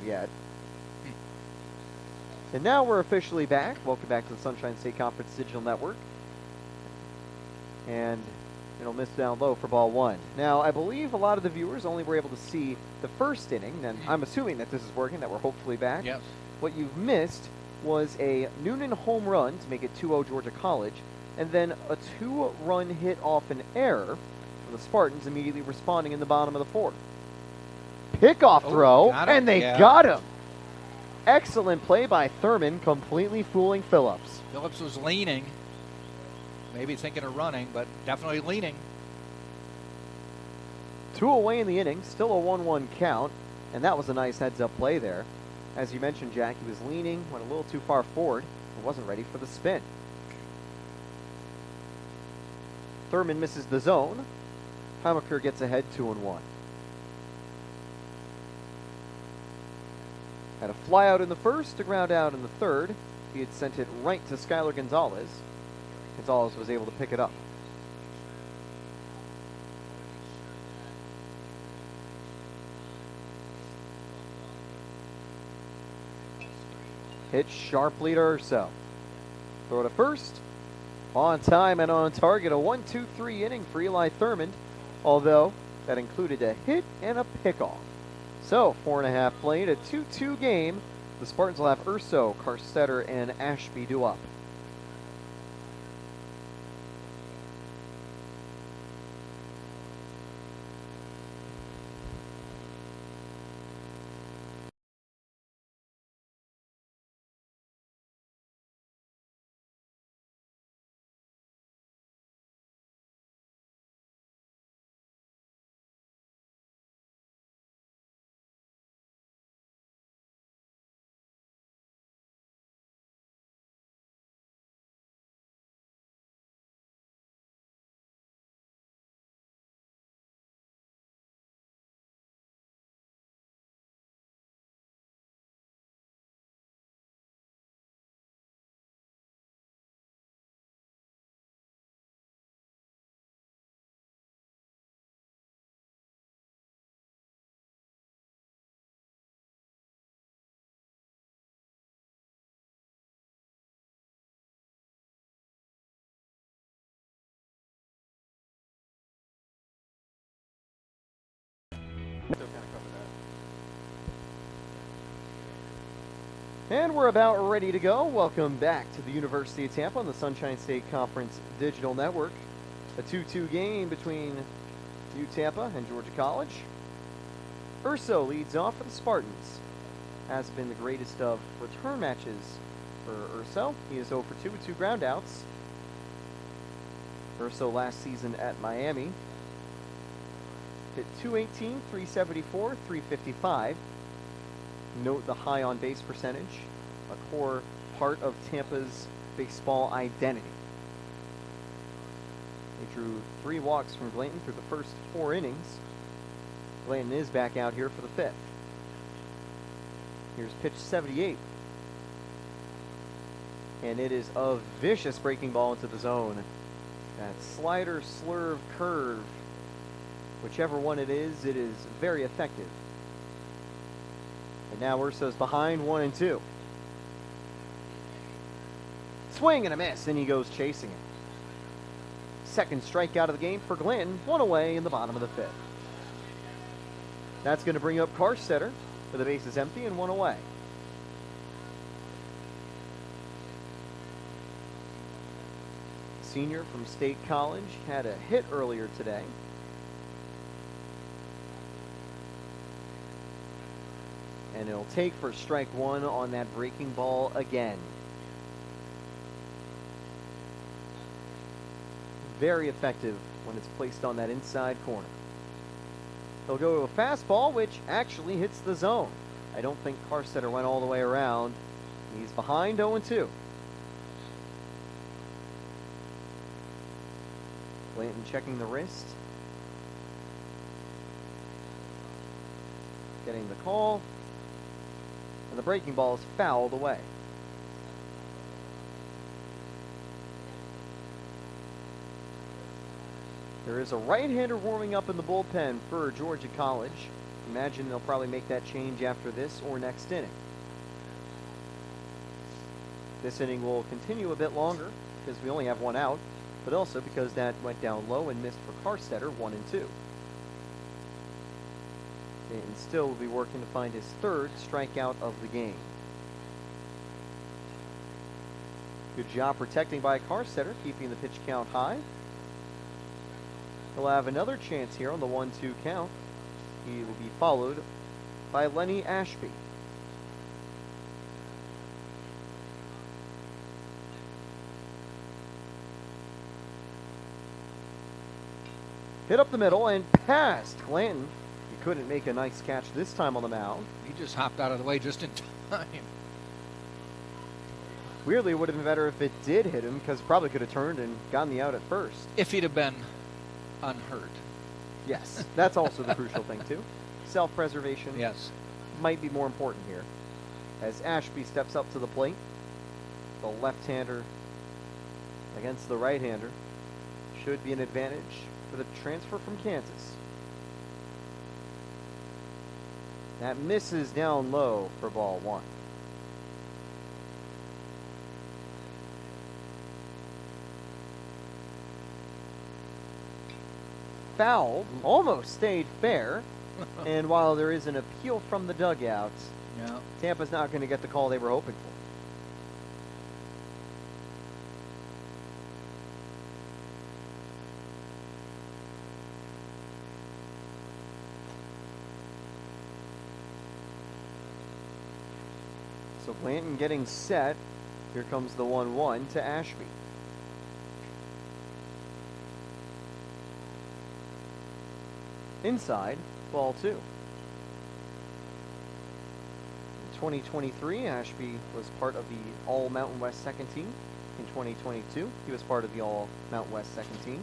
yet. And now we're officially back. Welcome back to the Sunshine State Conference Digital Network. And it'll miss down low for ball one. Now, I believe a lot of the viewers only were able to see the first inning, and I'm assuming that this is working, that we're hopefully back. Yes. What you've missed was a Noonan home run to make it 2-0 Georgia College, and then a 2-run hit off an error from the Spartans immediately responding in the bottom of the fourth. Pickoff throw, and they got him. Excellent play by Thurman, completely fooling Phillips. Phillips was leaning, maybe thinking of running, but definitely leaning. 2 away in the inning, still a 1-1 count, and that was a nice heads-up play there. As you mentioned, Jack, he was leaning, went a little too far forward, and wasn't ready for the spin. Thurman misses the zone. Hamaker gets ahead 2-1. Had a fly out in the first, a ground out in the third. He had sent it right to Skylar Gonzalez. Gonzalez was able to pick it up. Hit sharply to Urso. Throw to first. On time and on target. A 1-2-3 inning for Eli Thurman, although that included a hit and a pickoff. So, 4.5 played, a 2-2 game. The Spartans will have Urso, Carstetter, and Ashby due up. And we're about ready to go. Welcome back to the University of Tampa on the Sunshine State Conference Digital Network. A 2-2 game between Tampa and Georgia College. Urso leads off for the Spartans. Has been the greatest of return matches for Urso. He is 0 for 2 with 2 groundouts. Urso last season at Miami hit 218, 374, 355. Note the high on base percentage, a core part of Tampa's baseball identity. They drew 3 walks from Glanton through the first 4 innings. Glanton is back out here for the 5th. Here's pitch 78. And it is a vicious breaking ball into the zone. That slider, slurve, curve, whichever one it is very effective. And now Urso's behind 1-2. Swing and a miss, and he goes chasing it. Second strikeout of the game for Glanton, 1 away in the bottom of the 5th. That's going to bring up Carstetter with the bases empty and 1 away. Senior from State College had a hit earlier today. And it'll take for strike 1 on that breaking ball again. Very effective when it's placed on that inside corner. He'll go to a fastball, which actually hits the zone. I don't think Carstetter went all the way around. He's behind 0-2. Glanton checking the wrist. Getting the call. And the breaking ball is fouled away. There is a right-hander warming up in the bullpen for Georgia College. imagine they'll probably make that change after this or next inning. This inning will continue a bit longer because we only have one out, but also because that went down low and missed for Carstetter, 1 and 2. And still will be working to find his third strikeout of the game. Good job protecting by Carstetter, keeping the pitch count high. He'll have another chance here on the 1-2 count. He will be followed by Lenny Ashby. Hit up the middle and past Clanton. He couldn't make a nice catch this time on the mound. He just hopped out of the way just in time. Weirdly, it would have been better if it did hit him because probably could have turned and gotten the out at first. If he'd have been unhurt. Yes, that's also the crucial thing too. Self-preservation Yes. might be more important here. As Ashby steps up to the plate, the left-hander against the right-hander should be an advantage for the transfer from Kansas. That misses down low for ball 1. Foul, almost stayed fair, and while there is an appeal from the dugout, Yeah. Tampa's not going to get the call they were hoping for. So Blanton getting set. Here comes the 1-1 to Ashby. Inside, ball 2. In 2023, Ashby was part of the All Mountain West second team. In 2022, he was part of the All Mountain West second team.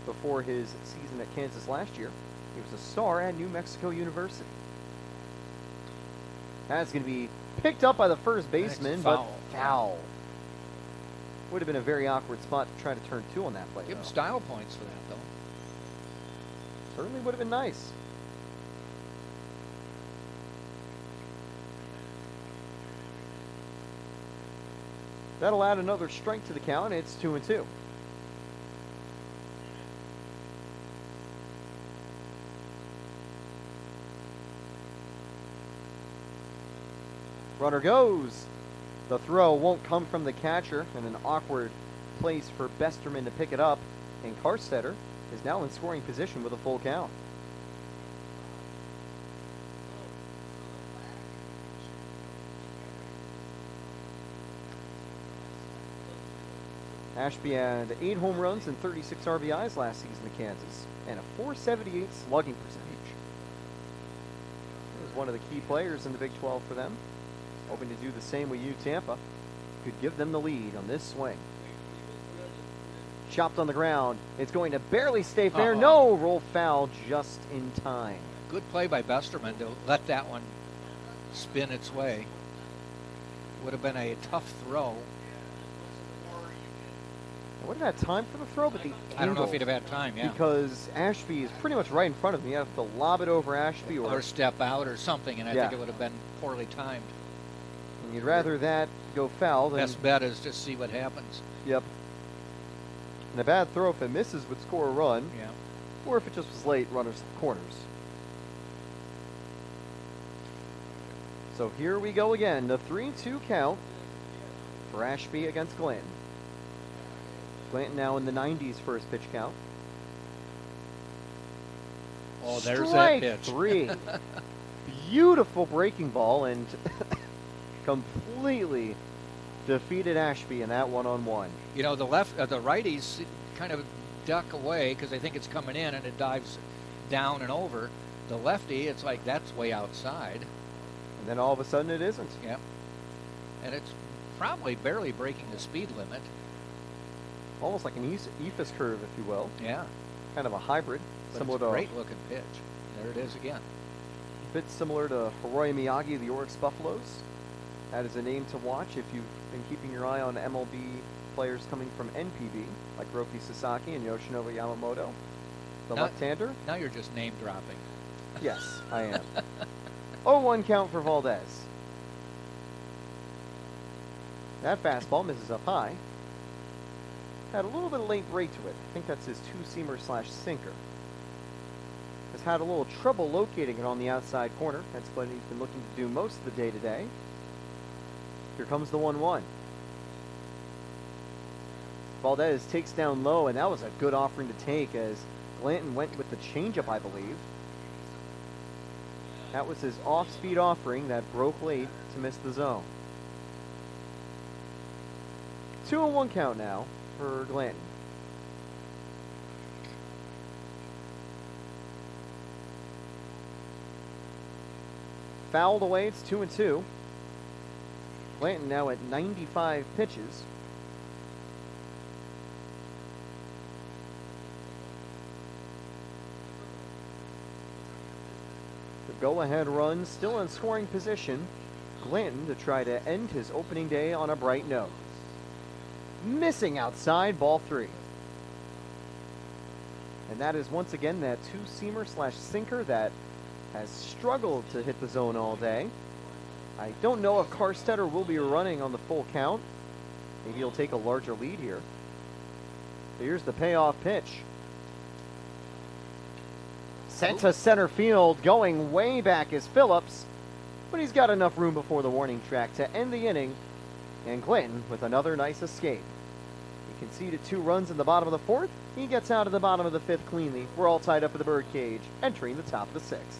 Before his season at Kansas last year, he was a star at New Mexico University. That's going to be picked up by the first baseman, but foul. Would have been a very awkward spot to try to turn 2 on that play. Give him style points for that, though. Certainly would have been nice. That'll add another strike to the count. It's 2-2. Runner goes. The throw won't come from the catcher, and an awkward place for Besterman to pick it up. And Carstetter is now in scoring position with a full count. Ashby had 8 home runs and 36 RBIs last season at Kansas, and a .478 slugging percentage. He was one of the key players in the Big 12 for them. Hoping to do the same with Tampa. Could give them the lead on this swing. Chopped on the ground. It's going to barely stay fair. No, roll foul just in time. Good play by Besterman to let that one spin its way. Would have been a tough throw. I wouldn't have had time for the throw, but the I don't know if he'd have had time, yeah. Because Ashby is pretty much right in front of me. You have to lob it over Ashby or step out or something, and I think it would have been poorly timed. And you'd rather that go foul than... Best bet is just see what happens. Yep. And a bad throw, if it misses, would score a run. Yeah. Or if it just was late, runners corners. So here we go again. The 3-2 count for Ashby against Glanton. Glanton now in the 90s for his pitch count. Oh, there's Strike that pitch. 3. Beautiful breaking ball and completely defeated Ashby in that one-on-one. You know, the righties kind of duck away because they think it's coming in and it dives down and over. The lefty, it's like that's way outside. And then all of a sudden it isn't. Yep. And it's probably barely breaking the speed limit. Almost like an ephus curve, if you will. Yeah. Kind of a hybrid. But similar it's a to great looking pitch. There it is again. A bit similar to Hiroya Miyagi, the Oryx Buffaloes. That is a name to watch if you've been keeping your eye on MLB players coming from NPB, like Roki Sasaki and Yoshinobu Yamamoto. The left-hander. Now you're just name dropping. Yes, I am. 0-1 count for Valdez. That fastball misses up high. Had a little bit of late break to it. I think that's his two-seamer slash sinker. Has had a little trouble locating it on the outside corner. That's what he's been looking to do most of the day today. Here comes the 1-1. Valdez takes down low, and that was a good offering to take as Glanton went with the changeup, I believe. That was his off-speed offering that broke late to miss the zone. 2-1 count now for Glanton. Fouled away, it's 2-2. Glanton now at 95 pitches. The go-ahead run still in scoring position. Glanton to try to end his opening day on a bright note. Missing outside, ball 3. And that is once again that two-seamer slash sinker that has struggled to hit the zone all day. I don't know if Carstetter will be running on the full count. Maybe he'll take a larger lead here. Here's the payoff pitch. Sent to center field, going way back is Phillips, but he's got enough room before the warning track to end the inning, and Glanton with another nice escape. He conceded 2 runs in the bottom of the 4th. He gets out of the bottom of the 5th cleanly. We're all tied up at the birdcage, entering the top of the 6th.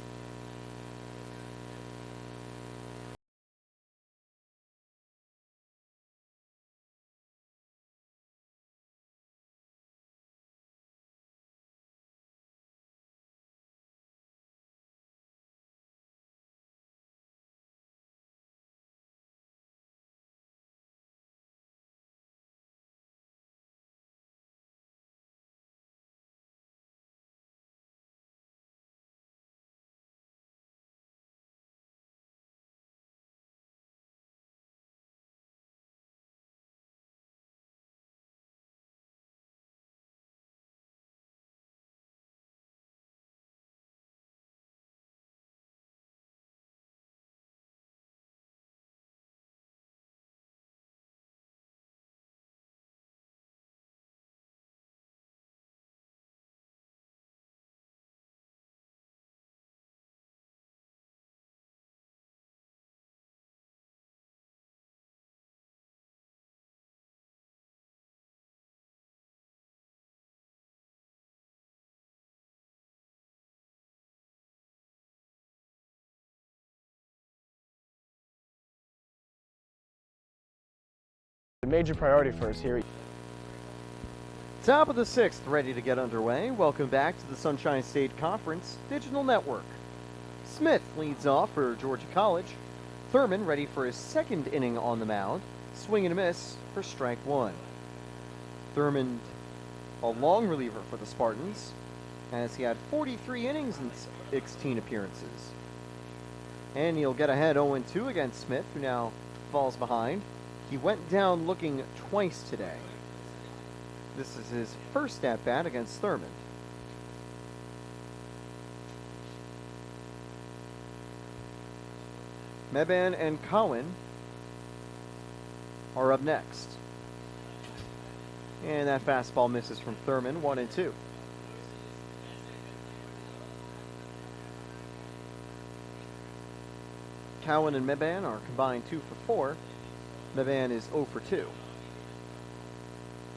A major priority for us here. Top of the 6th, ready to get underway. Welcome back to the Sunshine State Conference Digital Network. Smith leads off for Georgia College. Thurman ready for his 2nd inning on the mound. Swing and a miss for strike 1. Thurman, a long reliever for the Spartans, as he had 43 innings and 16 appearances. And he'll get ahead 0-2 against Smith, who now falls behind. He went down looking twice today. This is his first at-bat against Thurman. Meban and Cowan are up next. And that fastball misses from Thurman, 1-2. Cowan and Meban are combined 2 for 4. Meban is 0 for 2.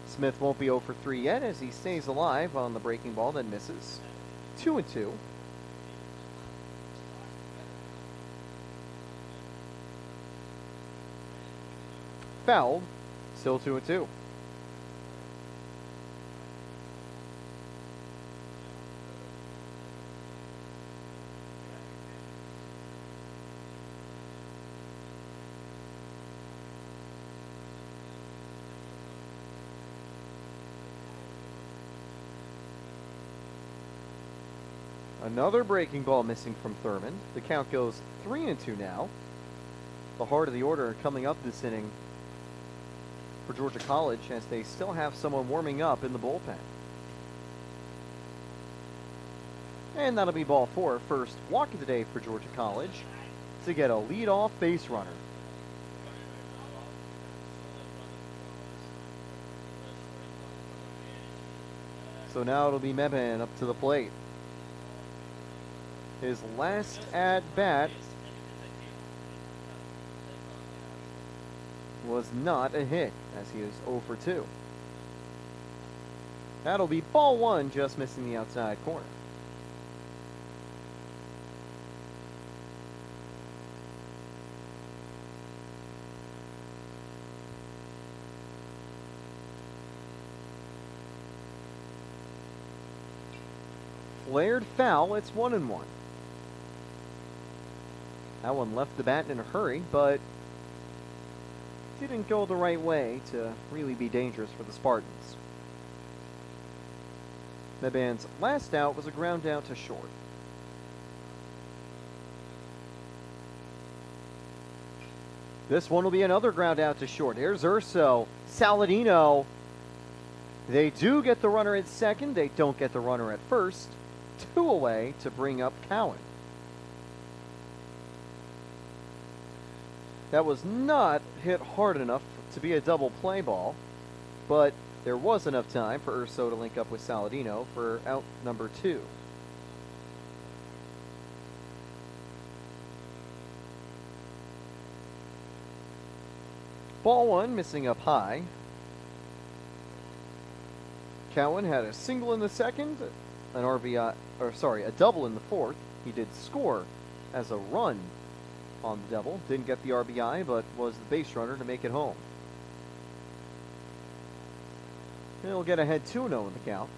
Smith won't be 0 for 3 yet as he stays alive on the breaking ball that misses. 2-2. Fouled. Still 2-2. Another breaking ball missing from Thurman. The count goes 3-2 now. The heart of the order coming up this inning for Georgia College as they still have someone warming up in the bullpen. And that'll be ball 4, first walk of the day for Georgia College to get a leadoff base runner. So now it'll be Meban up to the plate. His last at bat was not a hit, as he is 0 for 2. That'll be ball 1, just missing the outside corner. Flared foul, it's 1-1. That one left the bat in a hurry, but didn't go the right way to really be dangerous for the Spartans. Meban's last out was a ground out to short. This one will be another ground out to short. Here's Urso. Saladino. They do get the runner at second. They don't get the runner at first. 2 away to bring up Cowan. That was not hit hard enough to be a double play ball, but there was enough time for Urso to link up with Saladino for out number 2. Ball 1 missing up high. Cowan had a single in the second, an RBI, a double in the fourth. He did score as a run on the double. Didn't get the RBI, but was the base runner to make it home. He'll get ahead 2-0 in the count.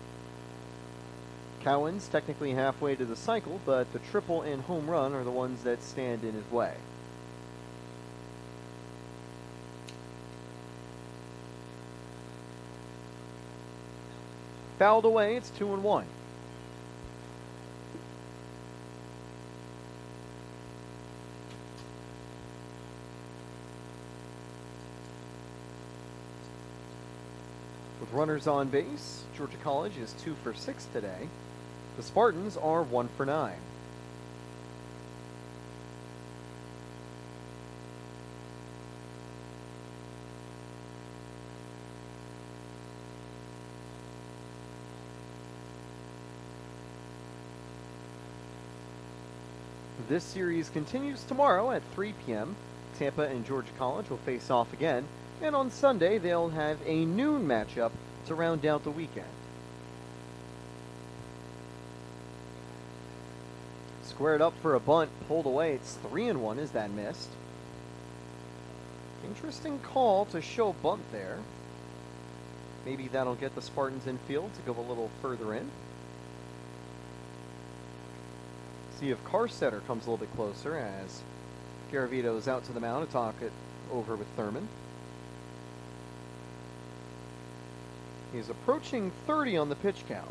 Cowan's technically halfway to the cycle, but the triple and home run are the ones that stand in his way. Fouled away, it's 2-1. With runners on base, Georgia College is 2 for 6 today. The Spartans are 1 for 9. This series continues tomorrow at 3 p.m. Tampa and Georgia College will face off again, and on Sunday they'll have a noon matchup to round out the weekend. Squared up for a bunt, pulled away. It's 3-1 as that missed. Interesting call to show bunt there. Maybe that'll get the Spartans in field to go a little further in. See if Carstetter comes a little bit closer as Garavito's out to the mound to talk it over with Thurman. He's approaching 30 on the pitch count.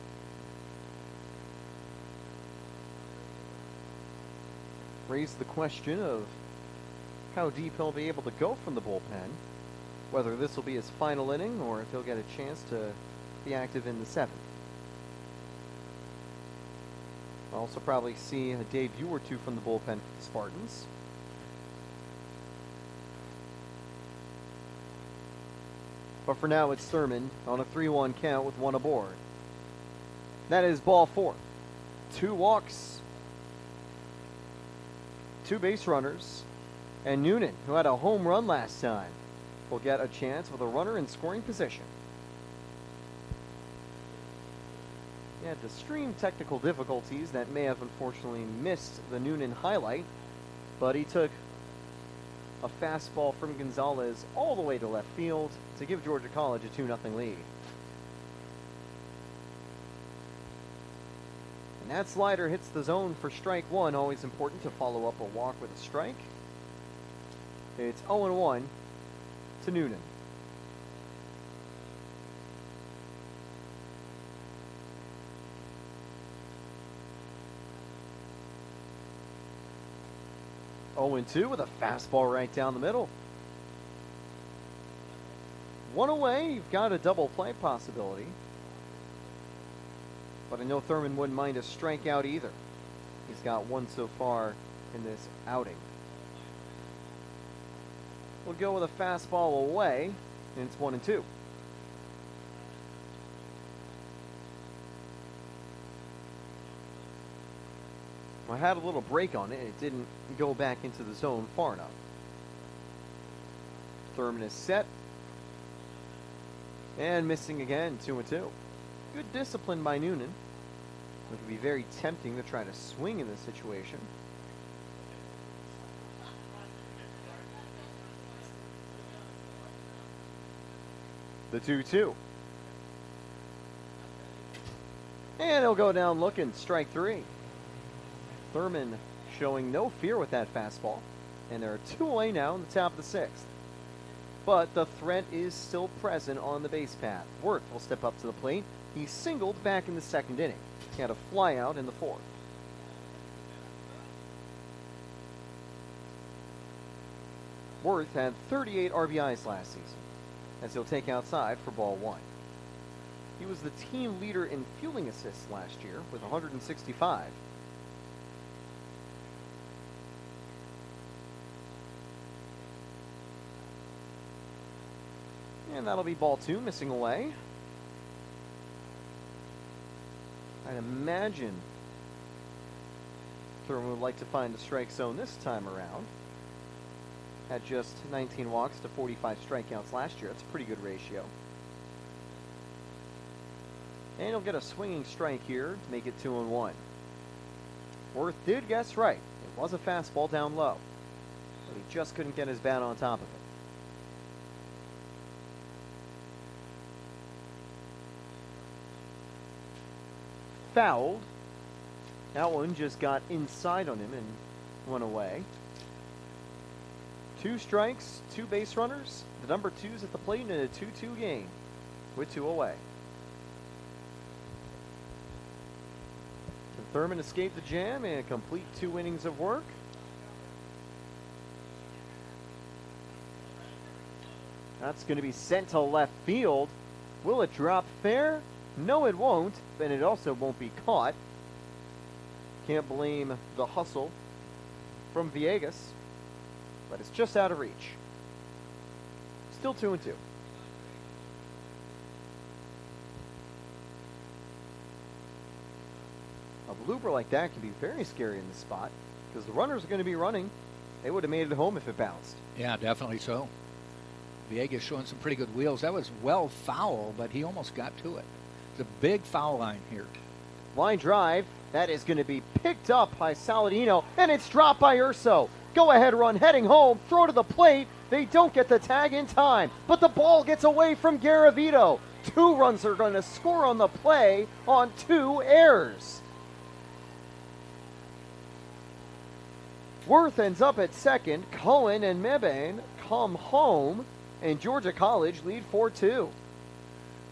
Raised the question of how deep he'll be able to go from the bullpen, whether this will be his final inning or if he'll get a chance to be active in the 7th. I'll also probably see a debut or 2 from the bullpen for the Spartans. But for now, it's Thurman on a 3-1 count with 1 aboard. That is ball 4. 2 walks, 2 base runners, and Noonan, who had a home run last time, will get a chance with a runner in scoring position. He had to stream technical difficulties that may have unfortunately missed the Noonan highlight, but he took a fastball from Gonzalez all the way to left field to give Georgia College a 2-0 lead. And that slider hits the zone for strike 1. Always important to follow up a walk with a strike. It's 0-1 to Noonan. Oh, 0-2 with a fastball right down the middle. 1 away, you've got a double play possibility. But But I know Thurman wouldn't mind a strikeout either. He's got one so far in this outing. We'll go with a fastball away, and it's 1-2. I had a little break on it, and it didn't go back into the zone far enough. Thurman is set. And missing again, 2-2. Good discipline by Noonan. It would be very tempting to try to swing in this situation. The 2-2. And he'll go down looking, strike 3. Thurman showing no fear with that fastball. And there are 2 away now in the top of the 6th. But the threat is still present on the base path. Worth will step up to the plate. He singled back in the 2nd inning. He had a flyout in the 4th. Worth had 38 RBIs last season, as he'll take outside for ball 1. He was the team leader in fielding assists last year with 165. And that'll be ball 2, missing away. I'd imagine Thurman would like to find the strike zone this time around. Had just 19 walks to 45 strikeouts last year. That's a pretty good ratio. And he'll get a swinging strike here to make it 2-1. Worth did guess right. It was a fastball down low, but he just couldn't get his bat on top of it. Fouled. That one just got inside on him and went away. 2 strikes, 2 base runners. The number 2's at the plate in a 2-2 game with 2 away. Can Thurman escape the jam and complete 2 innings of work? That's going to be sent to left field. Will it drop fair? No, it won't, and it also won't be caught. Can't blame the hustle from Villegas, but it's just out of reach. Still 2-2. A blooper like that can be very scary in this spot because the runners are going to be running. They would have made it home if it bounced. Yeah, definitely so. Villegas showing some pretty good wheels. That was well foul, but he almost got to it. It's a big foul line here. Line drive. That is going to be picked up by Saladino, and it's dropped by Urso. Go ahead run heading home. Throw to the plate. They don't get the tag in time, but the ball gets away from Garavito. 2 runs are going to score on the play on 2 errors. Worth ends up at second. Cohen and Mebane come home, and Georgia College lead 4-2.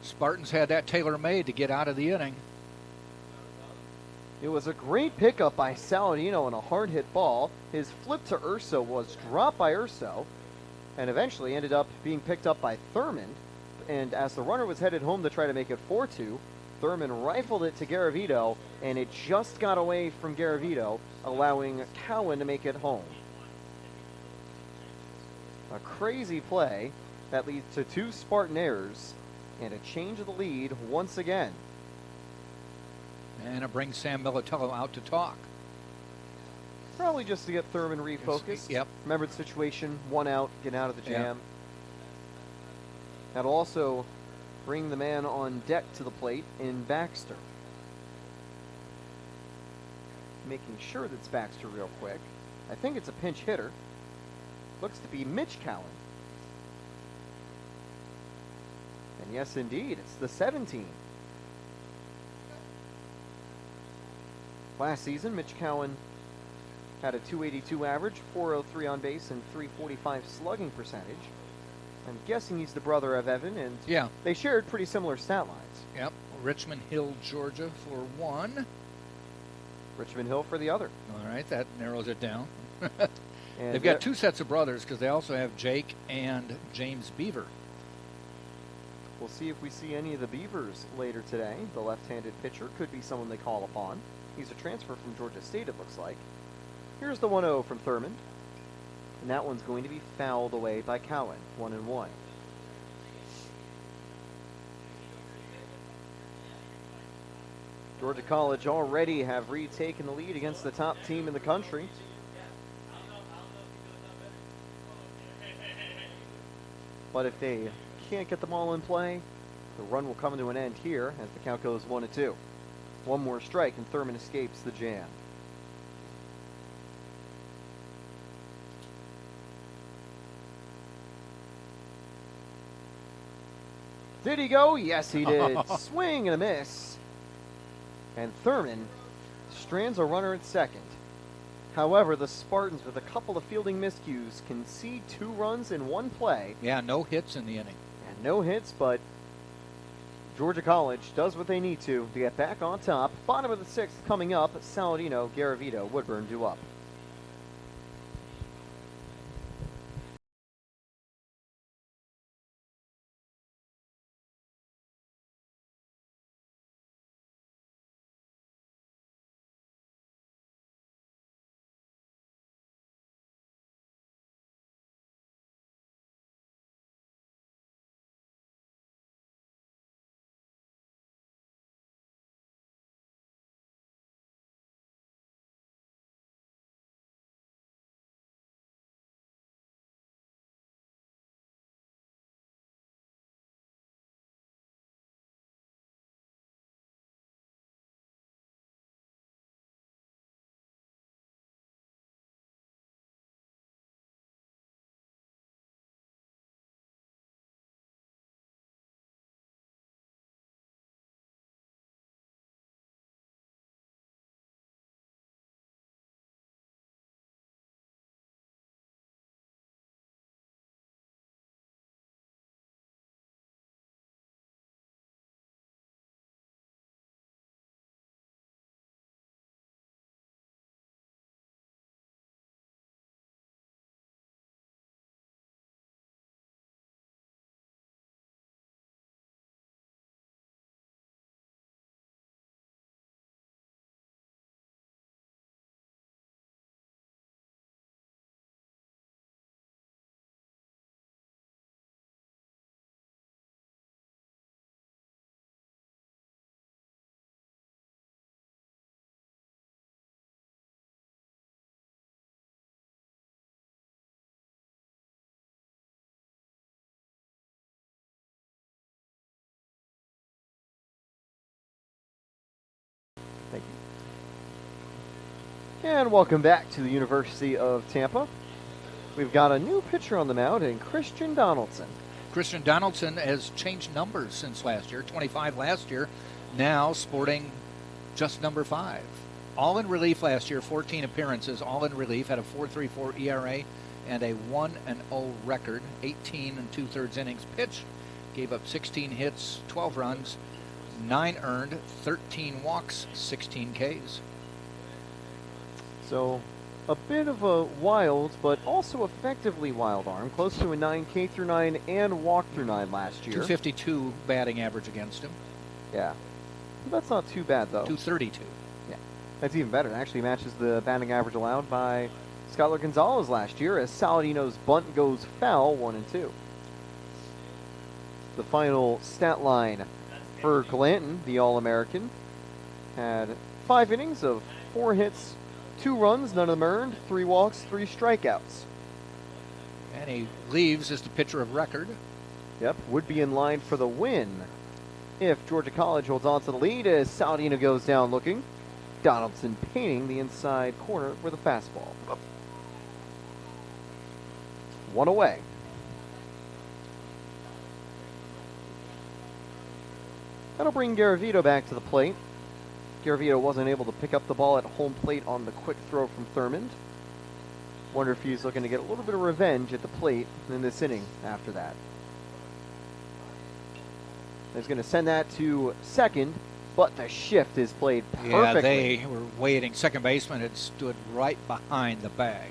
Spartans had that tailor-made to get out of the inning. It was a great pickup by Saladino on a hard hit ball. His flip to Urso was dropped by Urso and eventually ended up being picked up by Thurman. And as the runner was headed home to try to make it 4-2, Thurman rifled it to Garavito, and it just got away from Garavito, allowing Cowan to make it home. A crazy play that leads to 2 Spartan errors and a change of the lead once again. And it brings Sam Militello out to talk. Probably just to get Thurman refocused. Yep. Remember the situation, 1 out, get out of the jam. Yep. That'll also bring the man on deck to the plate in Baxter. Making sure that's Baxter real quick. I think it's a pinch hitter. Looks to be Mitch Cowan. And yes, indeed, it's the 17. Last season, Mitch Cowan had a .282 average, .403 on base, and .345 slugging percentage. I'm guessing he's the brother of Evan, and yeah, they shared pretty similar stat lines. Yep. Richmond Hill, Georgia for 1. Richmond Hill for the other. All right, that narrows it down. And They've got 2 sets of brothers because they also have Jake and James Beaver. We'll see if we see any of the Beavers later today. The left-handed pitcher could be someone they call upon. He's a transfer from Georgia State, it looks like. Here's the 1-0 from Thurmond. And that one's going to be fouled away by Cowan. 1-1. Georgia College already have retaken the lead against the top team in the country. But if they can't get the ball in play, the run will come to an end here as the count goes 1-2. One more strike and Thurmond escapes the jam. Did he go? Yes, he did. Swing and a miss. And Thurmond strands a runner at second. However, the Spartans, with a couple of fielding miscues, concede 2 runs in 1 play. Yeah, no hits in the inning. And no hits, but Georgia College does what they need to get back on top. Bottom of the 6th coming up. Saladino, Garavito, Woodburn due up. Thank you. And welcome back to the University of Tampa. We've got a new pitcher on the mound in Christian Donaldson. Christian Donaldson has changed numbers since last year. 25 last year, now sporting just number 5. All in relief last year, 14 appearances, all in relief, had a 4.34 ERA and a 1-0 record, 18 2/3 innings pitched, gave up 16 hits, 12 runs, 9 earned, 13 walks, 16 Ks. So a bit of a wild, but also effectively wild arm. Close to a 9 K through 9 and walk through 9 last year. 252 batting average against him. Yeah. That's not too bad, though. 232. Yeah. That's even better. It actually matches the batting average allowed by Skylar Gonzalez last year as Saladino's bunt goes foul, 1-2. The final stat line for Glanton, the All-American, had 5 innings of 4 hits, 2 runs, none of them earned, 3 walks, 3 strikeouts. And he leaves as the pitcher of record. Yep, would be in line for the win if Georgia College holds on to the lead as Saladino goes down looking. Donaldson painting the inside corner with a fastball. 1 away. That'll bring Garavito back to the plate. Garavito wasn't able to pick up the ball at home plate on the quick throw from Thurmond. Wonder if he's looking to get a little bit of revenge at the plate in this inning after that. He's going to send that to second, but the shift is played perfectly. Yeah, they were waiting. Second baseman had stood right behind the bag.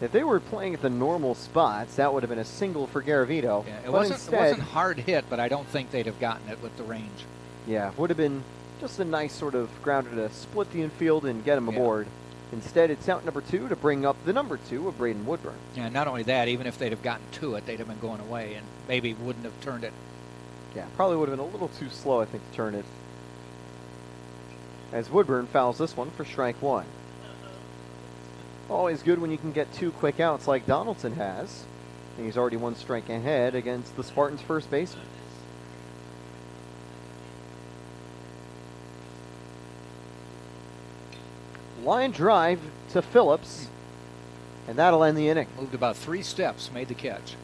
If they were playing at the normal spots, that would have been a single for Garavito. Yeah, it But wasn't hard hit, but I don't think they'd have gotten it with the range. Yeah, would have been just a nice sort of grounder to split the infield and get him aboard. Instead, it's out number 2 to bring up the number 2 of Braden Woodburn. Yeah, not only that, even if they'd have gotten to it, they'd have been going away and maybe wouldn't have turned it. Yeah, probably would have been a little too slow, I think, to turn it. As Woodburn fouls this one for strike 1. Always good when you can get 2 quick outs like Donaldson has. And he's already 1 strike ahead against the Spartans' first baseman. Line drive to Phillips, and that'll end the inning. Moved about 3 steps, made the catch.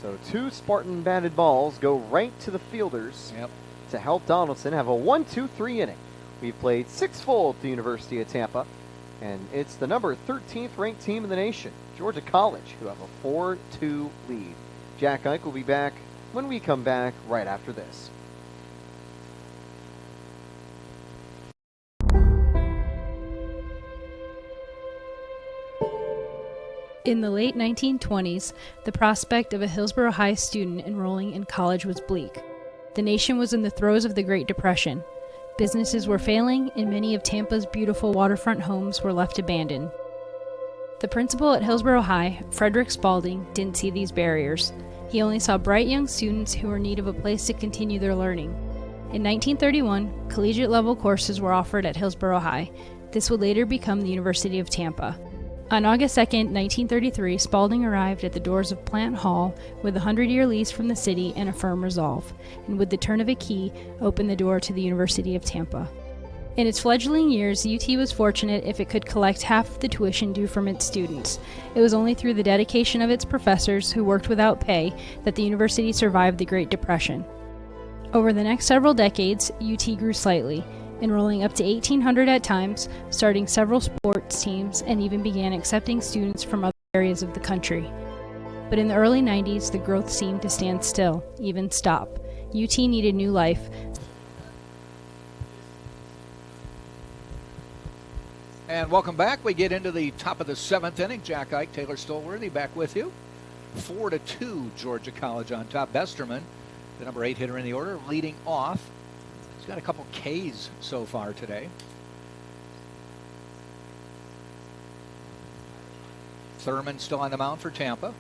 So 2 Spartan batted balls go right to the fielders to help Donaldson have a 1-2-3 inning. We've played 6 full at the University of Tampa, and it's the number 13th ranked team in the nation, Georgia College, who have a 4-2 lead. Jack Ike will be back when we come back right after this. In the late 1920s, the prospect of a Hillsborough High student enrolling in college was bleak. The nation was in the throes of the Great Depression. Businesses were failing, and many of Tampa's beautiful waterfront homes were left abandoned. The principal at Hillsborough High, Frederick Spalding, didn't see these barriers. He only saw bright young students who were in need of a place to continue their learning. In 1931, collegiate-level courses were offered at Hillsborough High. This would later become the University of Tampa. On August 2, 1933, Spalding arrived at the doors of Plant Hall with a 100-year lease from the city and a firm resolve, and with the turn of a key, opened the door to the University of Tampa. In its fledgling years, UT was fortunate if it could collect half of the tuition due from its students. It was only through the dedication of its professors, who worked without pay, that the university survived the Great Depression. Over the next several decades, UT grew slightly, enrolling up to 1,800 at times, starting several sports teams, and even began accepting students from other areas of the country. But in the early 90s, the growth seemed to stand still, even stop. UT needed new life. And welcome back. We get into the top of the 7th inning. Jack Ike, Taylor Stolworthy back with you. 4-2, Georgia College on top. Besterman, the number 8 hitter in the order, leading off. He's got a couple Ks so far today. Thurman still on the mound for Tampa.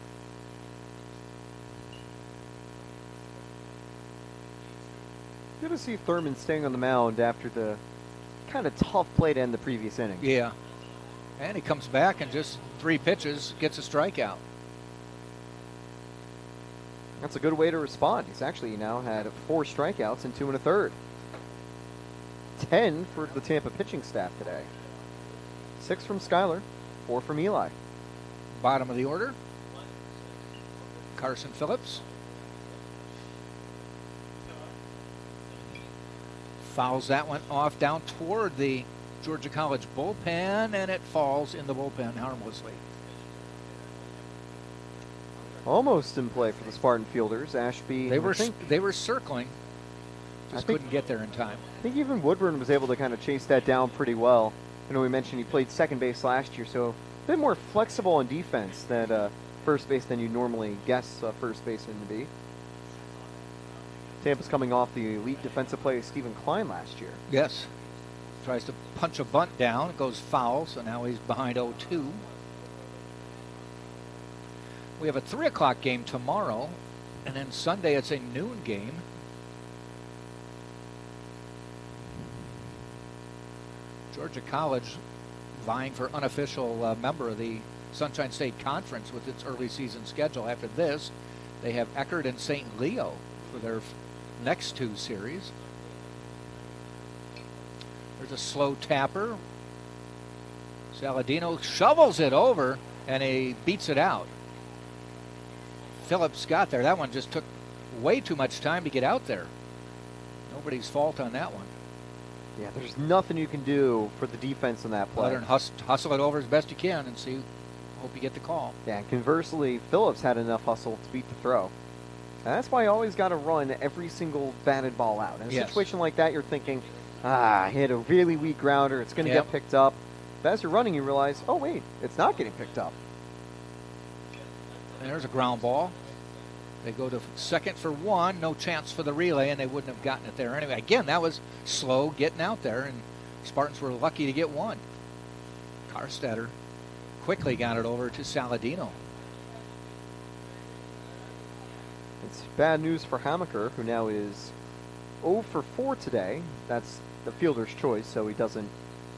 Good to see Thurman staying on the mound after the kind of tough play to end the previous inning. Yeah. And he comes back and just 3 pitches, gets a strikeout. That's a good way to respond. He's actually now had 4 strikeouts and 2 1/3. 10 for the Tampa pitching staff today. 6 from Skyler, 4 from Eli. Bottom of the order, Carson Phillips. Fouls that one off down toward the Georgia College bullpen, and it falls in the bullpen harmlessly. Almost in play for the Spartan fielders. Ashby, They were circling, just think- couldn't get there in time. I think even Woodburn was able to kind of chase that down pretty well. I know we mentioned he played second base last year, so a bit more flexible on defense than first base than you normally guess a first baseman to be. Tampa's coming off the elite defensive play of Stephen Klein last year. Yes. Tries to punch a bunt down. It goes foul, so now he's behind 0-2. We have a 3 o'clock game tomorrow, and then Sunday it's a noon game. Georgia College vying for unofficial member of the Sunshine State Conference with its early season schedule. After this, they have Eckerd and St. Leo for their next 2 series. There's a slow tapper. Saladino shovels it over, and he beats it out. Phillips got there. That one just took way too much time to get out there. Nobody's fault on that one. Yeah, there's nothing you can do for the defense in that play. Other than hustle it over as best you can and see. Hope you get the call. Yeah, conversely, Phillips had enough hustle to beat the throw. And that's why you always got to run every single batted ball out. In a situation like that, you're thinking, hit a really weak grounder. It's going to get picked up. But as you're running, you realize, oh, wait, it's not getting picked up. And there's a ground ball. They go to second for one. No chance for the relay, and they wouldn't have gotten it there anyway. Again, that was slow getting out there, and Spartans were lucky to get one. Karstetter quickly got it over to Saladino. It's bad news for Hamaker, who now is 0 for 4 today. That's the fielder's choice, so he doesn't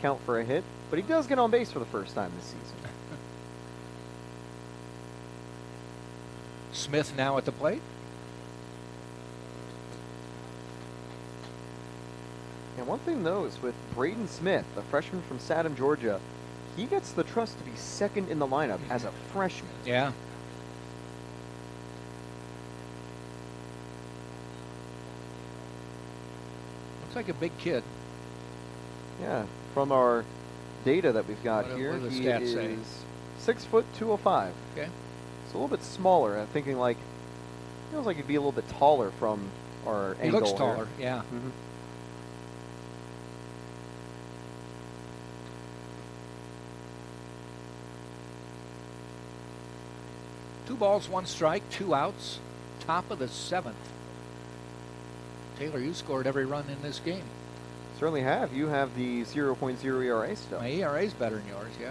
count for a hit. But he does get on base for the first time this season. Smith now at the plate. And one thing, though, is with Braden Smith, a freshman from Saddam, Georgia, he gets the trust to be second in the lineup as a freshman. Yeah. Looks like a big kid. Yeah, from our data that we've got here, what do the he stats is say? 6 foot 205. Okay. It's a little bit smaller. I'm thinking like, feels like he'd be a little bit taller from our He angle looks here. taller, yeah. Mhm. Two balls, one strike, 2 outs. Top of the 7th. Taylor, you scored every run in this game. Certainly have. You have the 0.0 ERA still. My ERA's better than yours, yeah.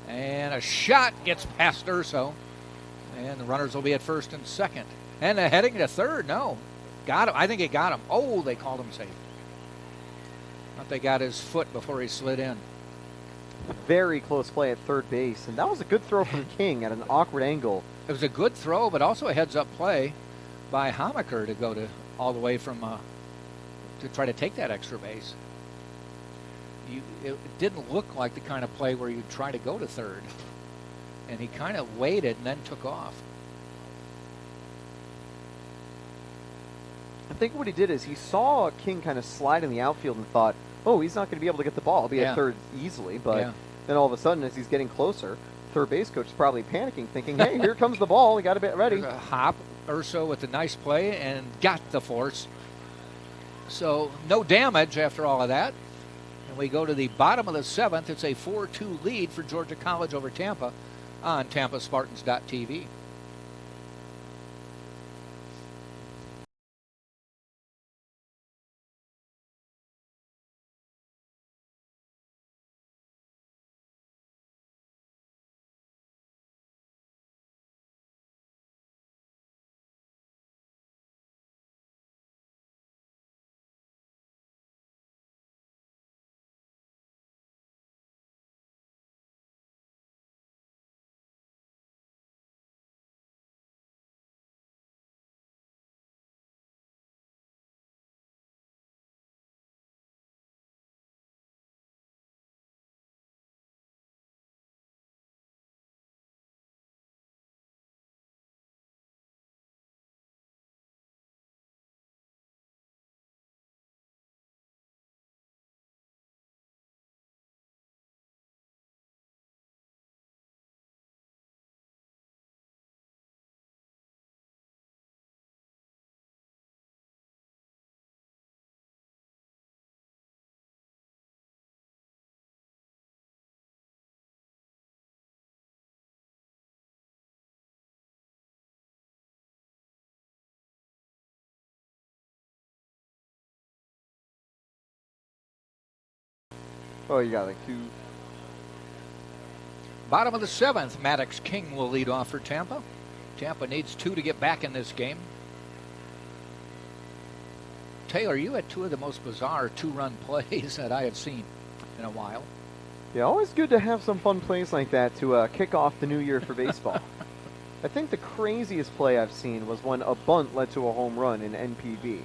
And a shot gets past Urso. And the runners will be at first and second. And heading to third, no. Got him. I think he got him. Oh, they called him safe. Thought they got his foot before he slid in. Very close play at third base, and that was a good throw from King at an awkward angle. It was a good throw, but also a heads-up play by Hamaker to go to all the way from to try to take that extra base. It didn't look like the kind of play where you try to go to third, and he kind of waited and then took off. I think what he did is he saw King kind of slide in the outfield and thought, oh, he's not going to be able to get the ball. He'll be at third easily, but then all of a sudden, as he's getting closer, third base coach is probably panicking, thinking, hey, here comes the ball. We got to be ready. There's a hop. Urso with a nice play and got the force. So no damage after all of that. And we go to the bottom of the 7th. It's a 4-2 lead for Georgia College over Tampa on TampaSpartans.tv. Oh, you got like two. Bottom of the 7th, Maddox King will lead off for Tampa. Tampa needs 2 to get back in this game. Taylor, you had 2 of the most bizarre 2-run plays that I have seen in a while. Yeah, always good to have some fun plays like that to kick off the new year for baseball. I think the craziest play I've seen was when a bunt led to a home run in NPB.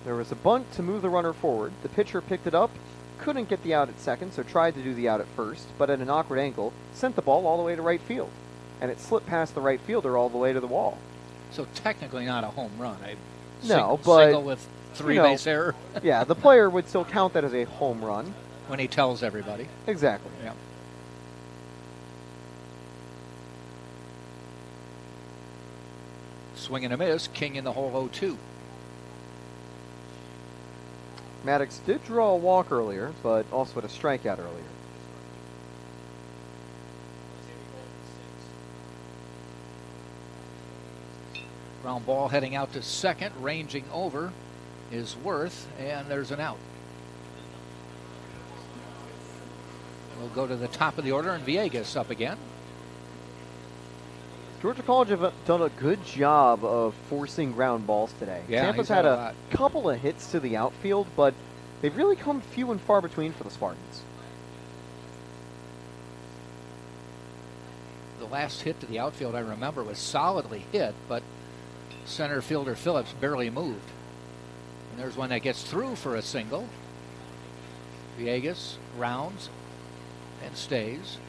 There was a bunt to move the runner forward. The pitcher picked it up, couldn't get the out at second, so tried to do the out at first, but at an awkward angle, sent the ball all the way to right field. And it slipped past the right fielder all the way to the wall. So technically not a home run. But single with 3 base error. Yeah, the player would still count that as a home run. When he tells everybody. Exactly. Yeah. Swing and a miss. King in the hole 0-2. Maddox did draw a walk earlier, but also had a strikeout earlier. Ground ball heading out to second, ranging over is Worth, and there's an out. We'll go to the top of the order, and Villegas up again. Georgia College have done a good job of forcing ground balls today. Yeah, Tampa's he's had had a a lot. couple of hits to the outfield, but they've really come few and far between for the Spartans. The last hit to the outfield I remember was solidly hit, but center fielder Phillips barely moved. And there's one that gets through for a single. Villegas rounds and stays.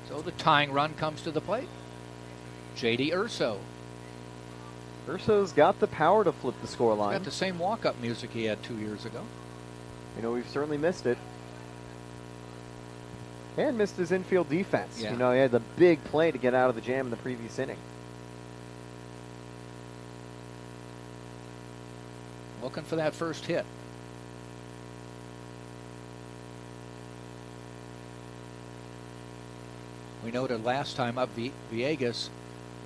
So the tying run comes to the plate. J.D. Urso. Urso's got the power to flip the scoreline. Got the same walk-up music he had 2 years ago. You know, we've certainly missed it. And missed his infield defense. Yeah. You know, he had the big play to get out of the jam in the previous inning. Looking for that first hit. We noted last time up Villegas,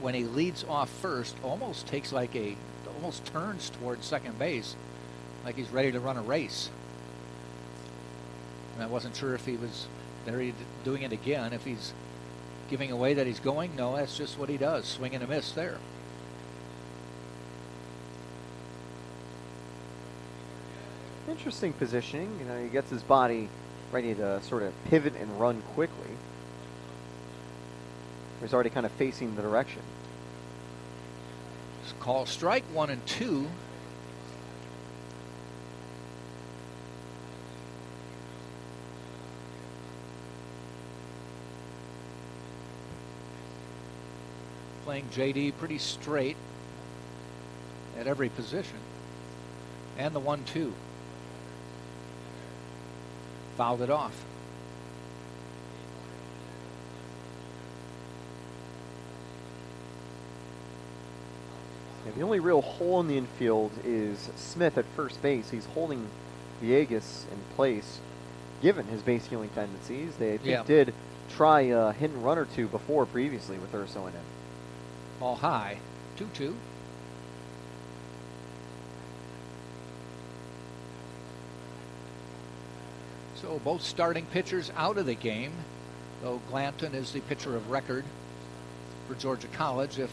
when he leads off first, almost turns towards second base, like he's ready to run a race. And I wasn't sure if he was there doing it again, if he's giving away that he's going. No, that's just what he does, swing and a miss there. Interesting positioning. You know, he gets his body ready to sort of pivot and run quickly. He's already kind of facing the direction. Call strike 1 and 2. Playing JD pretty straight at every position. And the 1-2. Fouled it off. Yeah, the only real hole in the infield is Smith at first base. He's holding Villegas in place, given his base stealing tendencies. They, I think, did try a hit and run or two before previously with Urso in him. Ball high, 2-2. So both starting pitchers out of the game, though Glanton is the pitcher of record for Georgia College if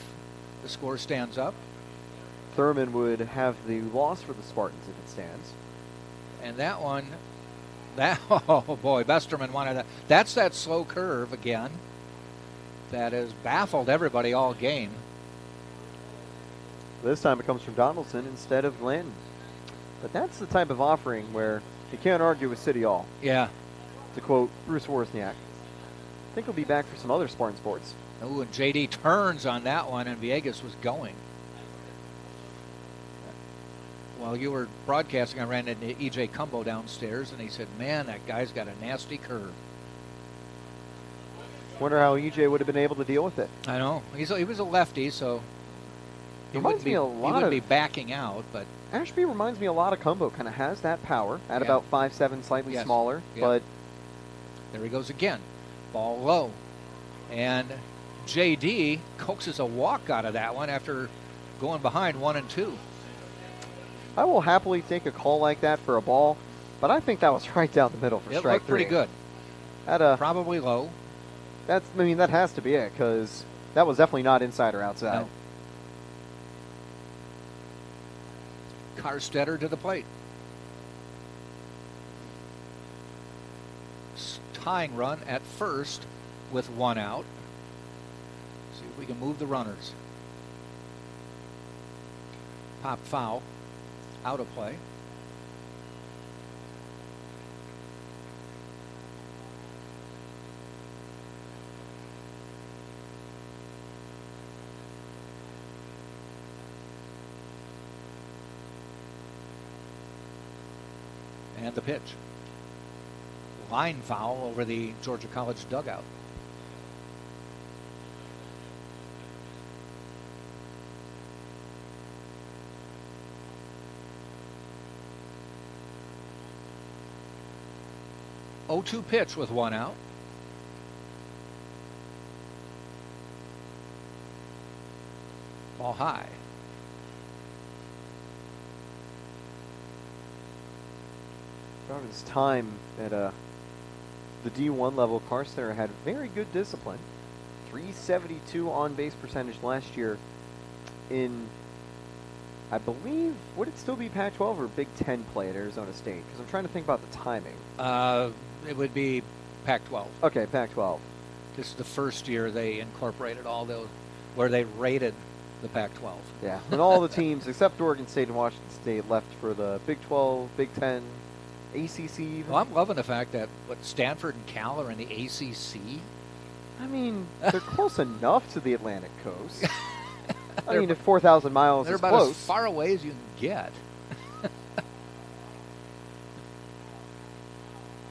the score stands up. Thurman would have the loss for the Spartans if it stands. And that one, oh boy, Besterman wanted that. That's that slow curve again that has baffled everybody all game. This time it comes from Donaldson instead of Glanton. But that's the type of offering where you can't argue with City Hall. Yeah. To quote Bruce Wozniak. I think he'll be back for some other Spartan sports. Oh, and JD turns on that one, and Villegas was going. While you were broadcasting, I ran into E.J. Cumbo downstairs, and he said, man, that guy's got a nasty curve. Wonder how E.J. would have been able to deal with it. I know. He was a lefty, so he Reminds me a lot wouldn't of be backing out, but Ashby reminds me a lot of Cumbo. Kind of has that power at Yeah. about 5'7", slightly Yes. smaller. Yeah. But there he goes again. Ball low. And JD coaxes a walk out of that one after going behind 1 and 2. I will happily take a call like that for a ball. But I think that was right down the middle for It strike looked pretty three. good. Probably low. That has to be it, because that was definitely not inside or outside. No. Carstetter to the plate. Tying run at first with 1 out. See if we can move the runners. Pop foul. Out of play. And the pitch. Line foul over the Georgia College dugout. Oh-2 pitch with 1 out. Ball high. Throughout his time at the D1 level, Carstner had very good discipline. 372 on-base percentage last year in, I believe, would it still be Pac-12 or Big Ten play at Arizona State? Because I'm trying to think about the timing. It would be Pac-12. Okay, Pac-12. This is the first year they incorporated all those, where they rated the Pac-12. Yeah, and all the teams except Oregon State and Washington State left for the Big 12, Big 10, ACC even. Well, I'm loving the fact that Stanford and Cal are in the ACC. I mean, they're close enough to the Atlantic coast. I mean, if 4,000 miles They're is about close. as far away as you can get.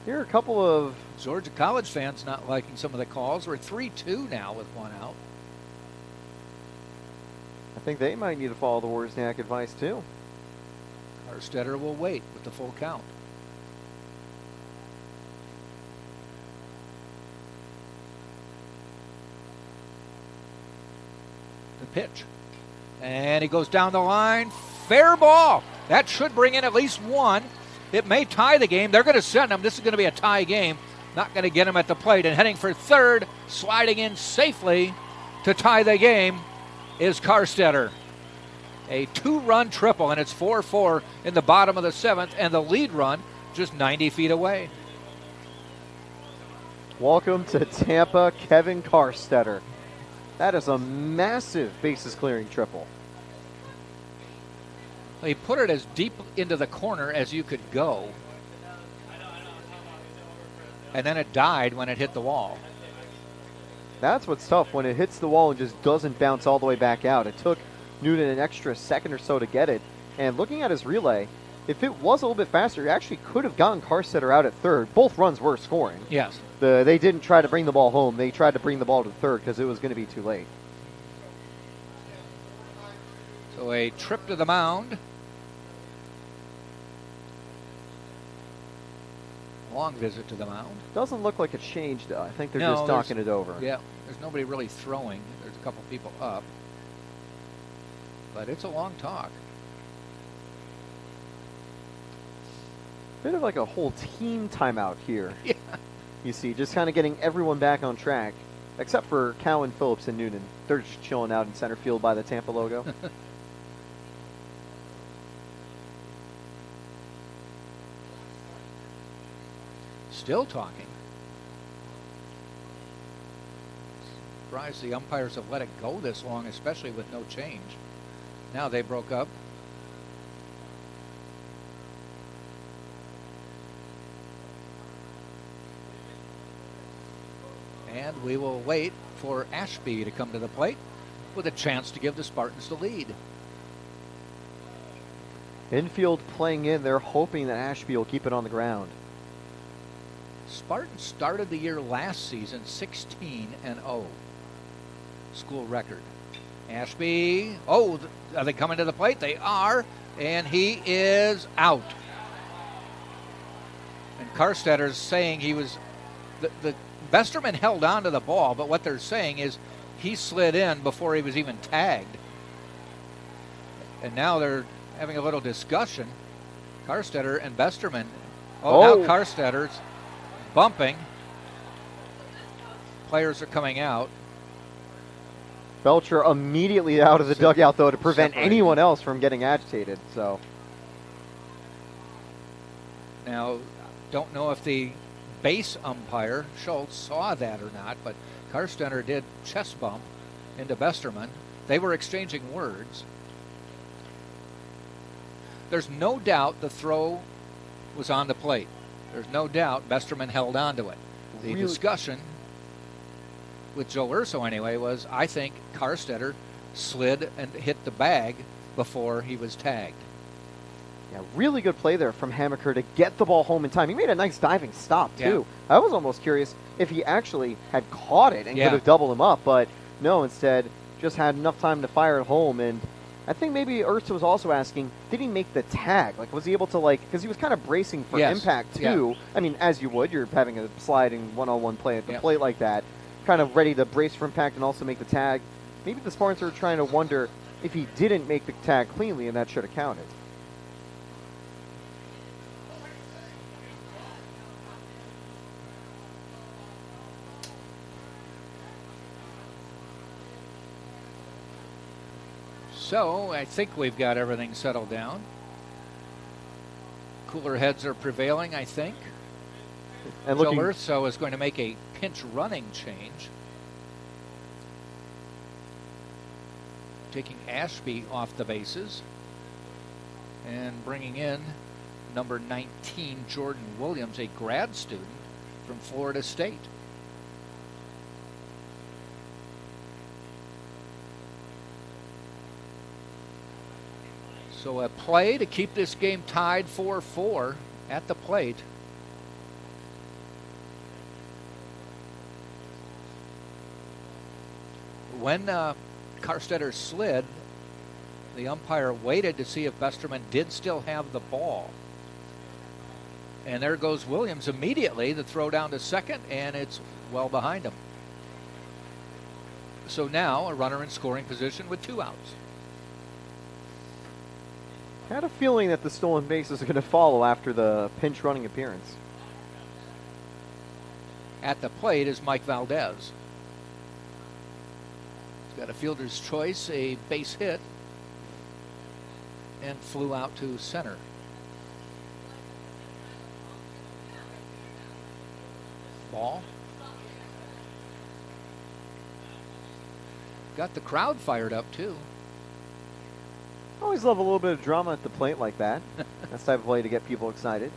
Here are a couple of Georgia College fans not liking some of the calls. We're 3-2 now with one out. I think they might need to follow the Wozniak advice too. Harstetter will wait with the full count. The pitch. And he goes down the line. Fair ball. That should bring in at least one. It may tie the game. They're going to send him. This is going to be a tie game. Not going to get him at the plate. And heading for third, sliding in safely to tie the game, is Carstetter. A 2-run triple, and it's 4-4 in the bottom of the 7th, and the lead run just 90 feet away. Welcome to Tampa, Kevin Carstetter. That is a massive bases clearing triple. He put it as deep into the corner as you could go, and then it died when it hit the wall. That's what's tough, when it hits the wall and just doesn't bounce all the way back out. It took Noonan an extra second or so to get it. And looking at his relay, if it was a little bit faster, he actually could have gotten Carstetter out at third. Both runs were scoring. Yes. They didn't try to bring the ball home. They tried to bring the ball to third because it was going to be too late. So a trip to the mound. Long visit to the mound. Doesn't look like a change, though. I think they're No, just talking it over. Yeah, there's nobody really throwing. There's a couple people up. But it's a long talk. Bit of like a whole team timeout here. Yeah. You see, just kind of getting everyone back on track, except for Cowan, Phillips, and Noonan. They're just chilling out in center field by the Tampa logo. Still talking. Surprised the umpires have let it go this long, especially with no change. Now they broke up. And we will wait for Ashby to come to the plate with a chance to give the Spartans the lead. Infield playing in, they're hoping that Ashby will keep it on the ground. Spartans started the year last season 16-0. School record. Ashby, are they coming to the plate? They are, and he is out. And Carstetter's saying he was, the Besterman held on to the ball, but what they're saying is he slid in before he was even tagged. And now they're having a little discussion. Carstetter and Besterman. Now Carstetter's bumping. Players are coming out. Belcher immediately out of the dugout, though, to prevent Separated. anyone else from getting agitated. So Now, don't know if the base umpire, Schultz, saw that or not, but Carstetter did chest bump into Besterman. They were exchanging words. There's no doubt the throw was on the plate. There's no doubt Besterman held on to it. The discussion with Joe Urso anyway was, I think Carstetter slid and hit the bag before he was tagged. yeah, really good play there from Hammaker to get the ball home in time. He made a nice diving stop, too. Yeah. I was almost curious if he actually had caught it and Yeah. could have doubled him up, but no, instead just had enough time to fire it home. And I think maybe Urso was also asking, did he make the tag? Like, was he able to, because he was kind of bracing for Yes. impact, too. Yeah. I mean, as you would, you're having a sliding one-on-one play at the Yeah. plate like that, kind of ready to brace for impact and also make the tag. Maybe the Spartans are trying to wonder, if he didn't make the tag cleanly, and that should have counted. So I think we've got everything settled down. Cooler heads are prevailing, I think. And Joe Urso is going to make a pinch running change, taking Ashby off the bases and bringing in number 19, Jordan Williams, a grad student from Florida State. So a play to keep this game tied 4-4 at the plate. When Carstetter slid, the umpire waited to see if Besterman did still have the ball. And there goes Williams immediately. The throw down to second, and it's well behind him. So now a runner in scoring position with 2 outs. I had a feeling that the stolen bases are going to follow after the pinch running appearance. At the plate is Mike Valdez. He's got a fielder's choice, a base hit, and flew out to center. Ball. Got the crowd fired up too. Always love a little bit of drama at the plate like that. That's the type of play to get people excited.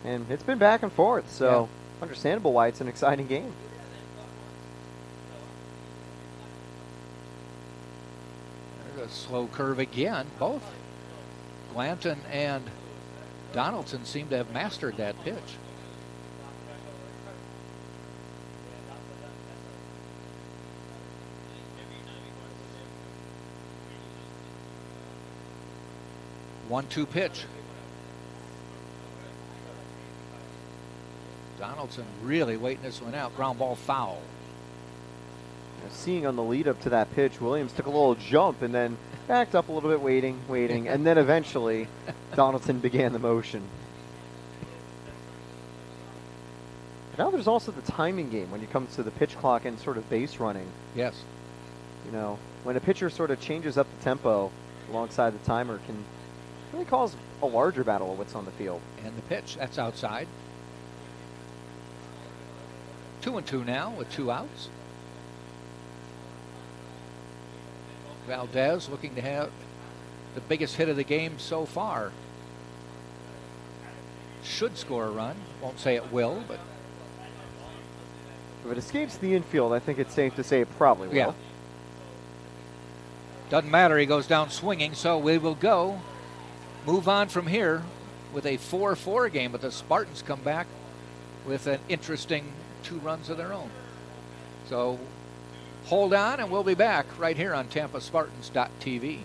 And it's been back and forth, so understandable why it's an exciting game. There's a slow curve again. Both Glanton and Donaldson seem to have mastered that pitch. One-two pitch. Donaldson really waiting this one out. Ground ball foul. Seeing on the lead up to that pitch, Williams took a little jump and then backed up a little bit, waiting, and then eventually Donaldson began the motion. Now there's also the timing game when it comes to the pitch clock and sort of base running. Yes. You know, when a pitcher sort of changes up the tempo alongside the timer can really cause a larger battle of what's on the field. And the pitch, that's outside. 2-2 now with 2 outs. Valdez looking to have the biggest hit of the game so far. Should score a run. Won't say it will, but If it escapes the infield, I think it's safe to say it probably will. yeah. Doesn't matter, he goes down swinging, so we will move on from here with a 4-4 game, but the Spartans come back with an interesting 2 runs of their own. So hold on, and we'll be back right here on TampaSpartans.tv.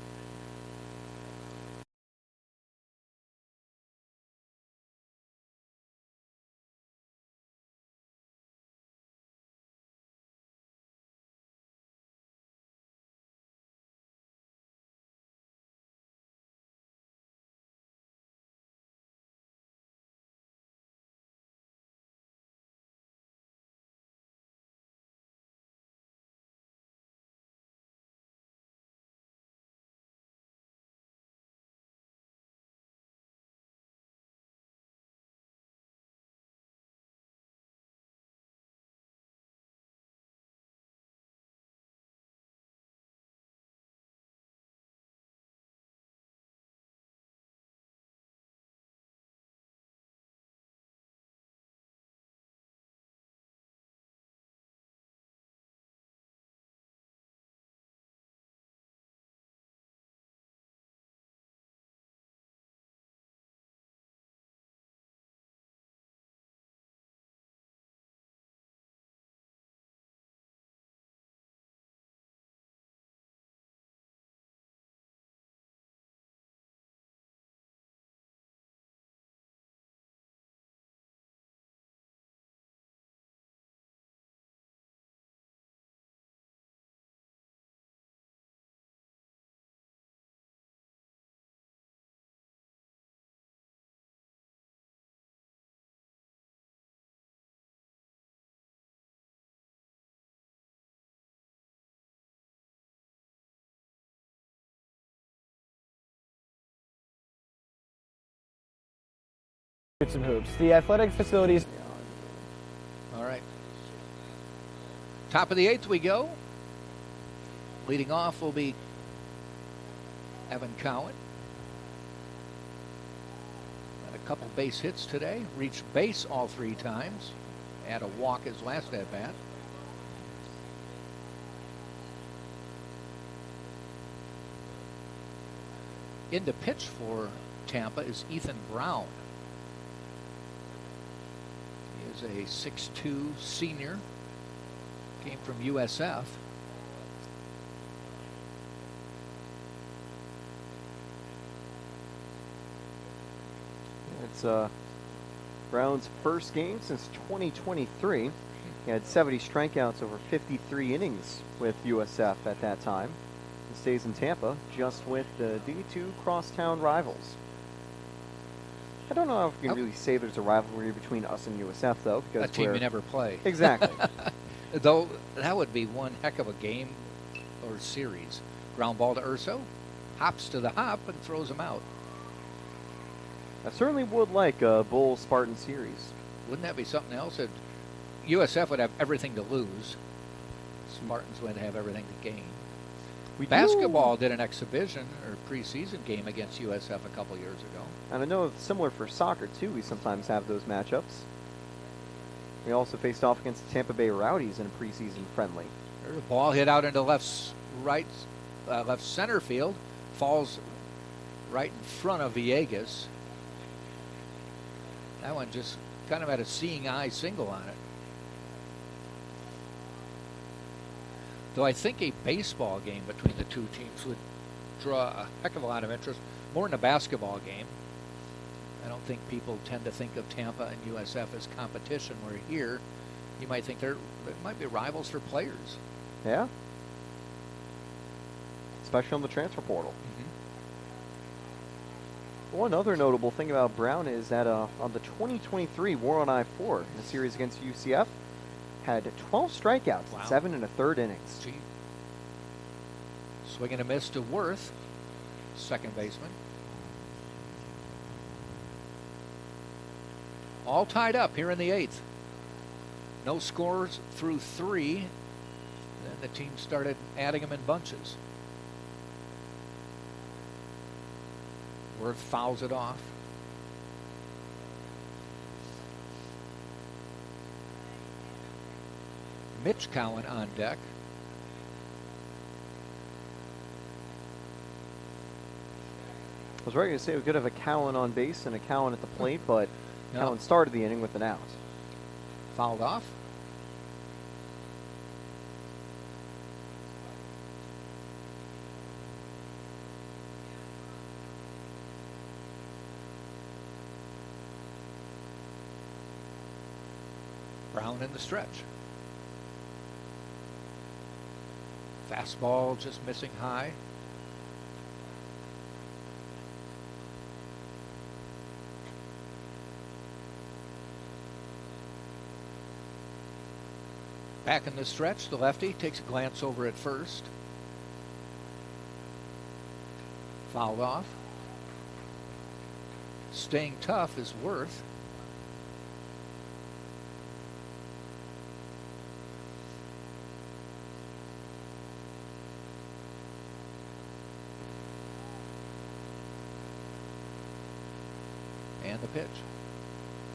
Some hoops. The athletic facilities. All right. Top of the 8th we go. Leading off will be Evan Cowan. Had a couple base hits today. Reached base all 3 times. Had a walk his last at bat. In to pitch for Tampa is Ethan Brown. He is a 6'2" senior. Came from USF. It's Brown's first game since 2023. He had 70 strikeouts over 53 innings with USF at that time. He stays in Tampa just with the D2 crosstown rivals. I don't know if we can really say there's a rivalry between us and USF, though, because A team you never play. Exactly. Though that would be one heck of a game or series. Ground ball to Urso, hops to the hop and throws him out. I certainly would like a Bull Spartan series. Wouldn't that be something else? USF would have everything to lose. Spartans would have everything to gain. Basketball did an exhibition or preseason game against USF a couple years ago. And I know it's similar for soccer, too. We sometimes have those matchups. We also faced off against the Tampa Bay Rowdies in a preseason friendly. There's a ball hit out into left center field. Falls right in front of Villegas. That one just kind of had a seeing eye single on it. Though I think a baseball game between the two teams would draw a heck of a lot of interest, more than a basketball game. I don't think people tend to think of Tampa and USF as competition, where here you might think there might be rivals for players. Yeah. Especially on the transfer portal. One other notable thing about Brown is that on the 2023 War on I-4, in the series against UCF, had 12 strikeouts, Wow. 7 1/3 innings. Gee. Swing and a miss to Worth, second baseman. All tied up here in the 8th. No scores through 3. Then the team started adding them in bunches. Worth fouls it off. Mitch Cowan on deck. I was ready to say we could have a Cowan on base and a Cowan at the plate, but No. Cowan started the inning with an out. Fouled off. Brown in the stretch. Fastball just missing high. Back in the stretch, the lefty takes a glance over at first. Fouled off. Staying tough is Worth. And the pitch.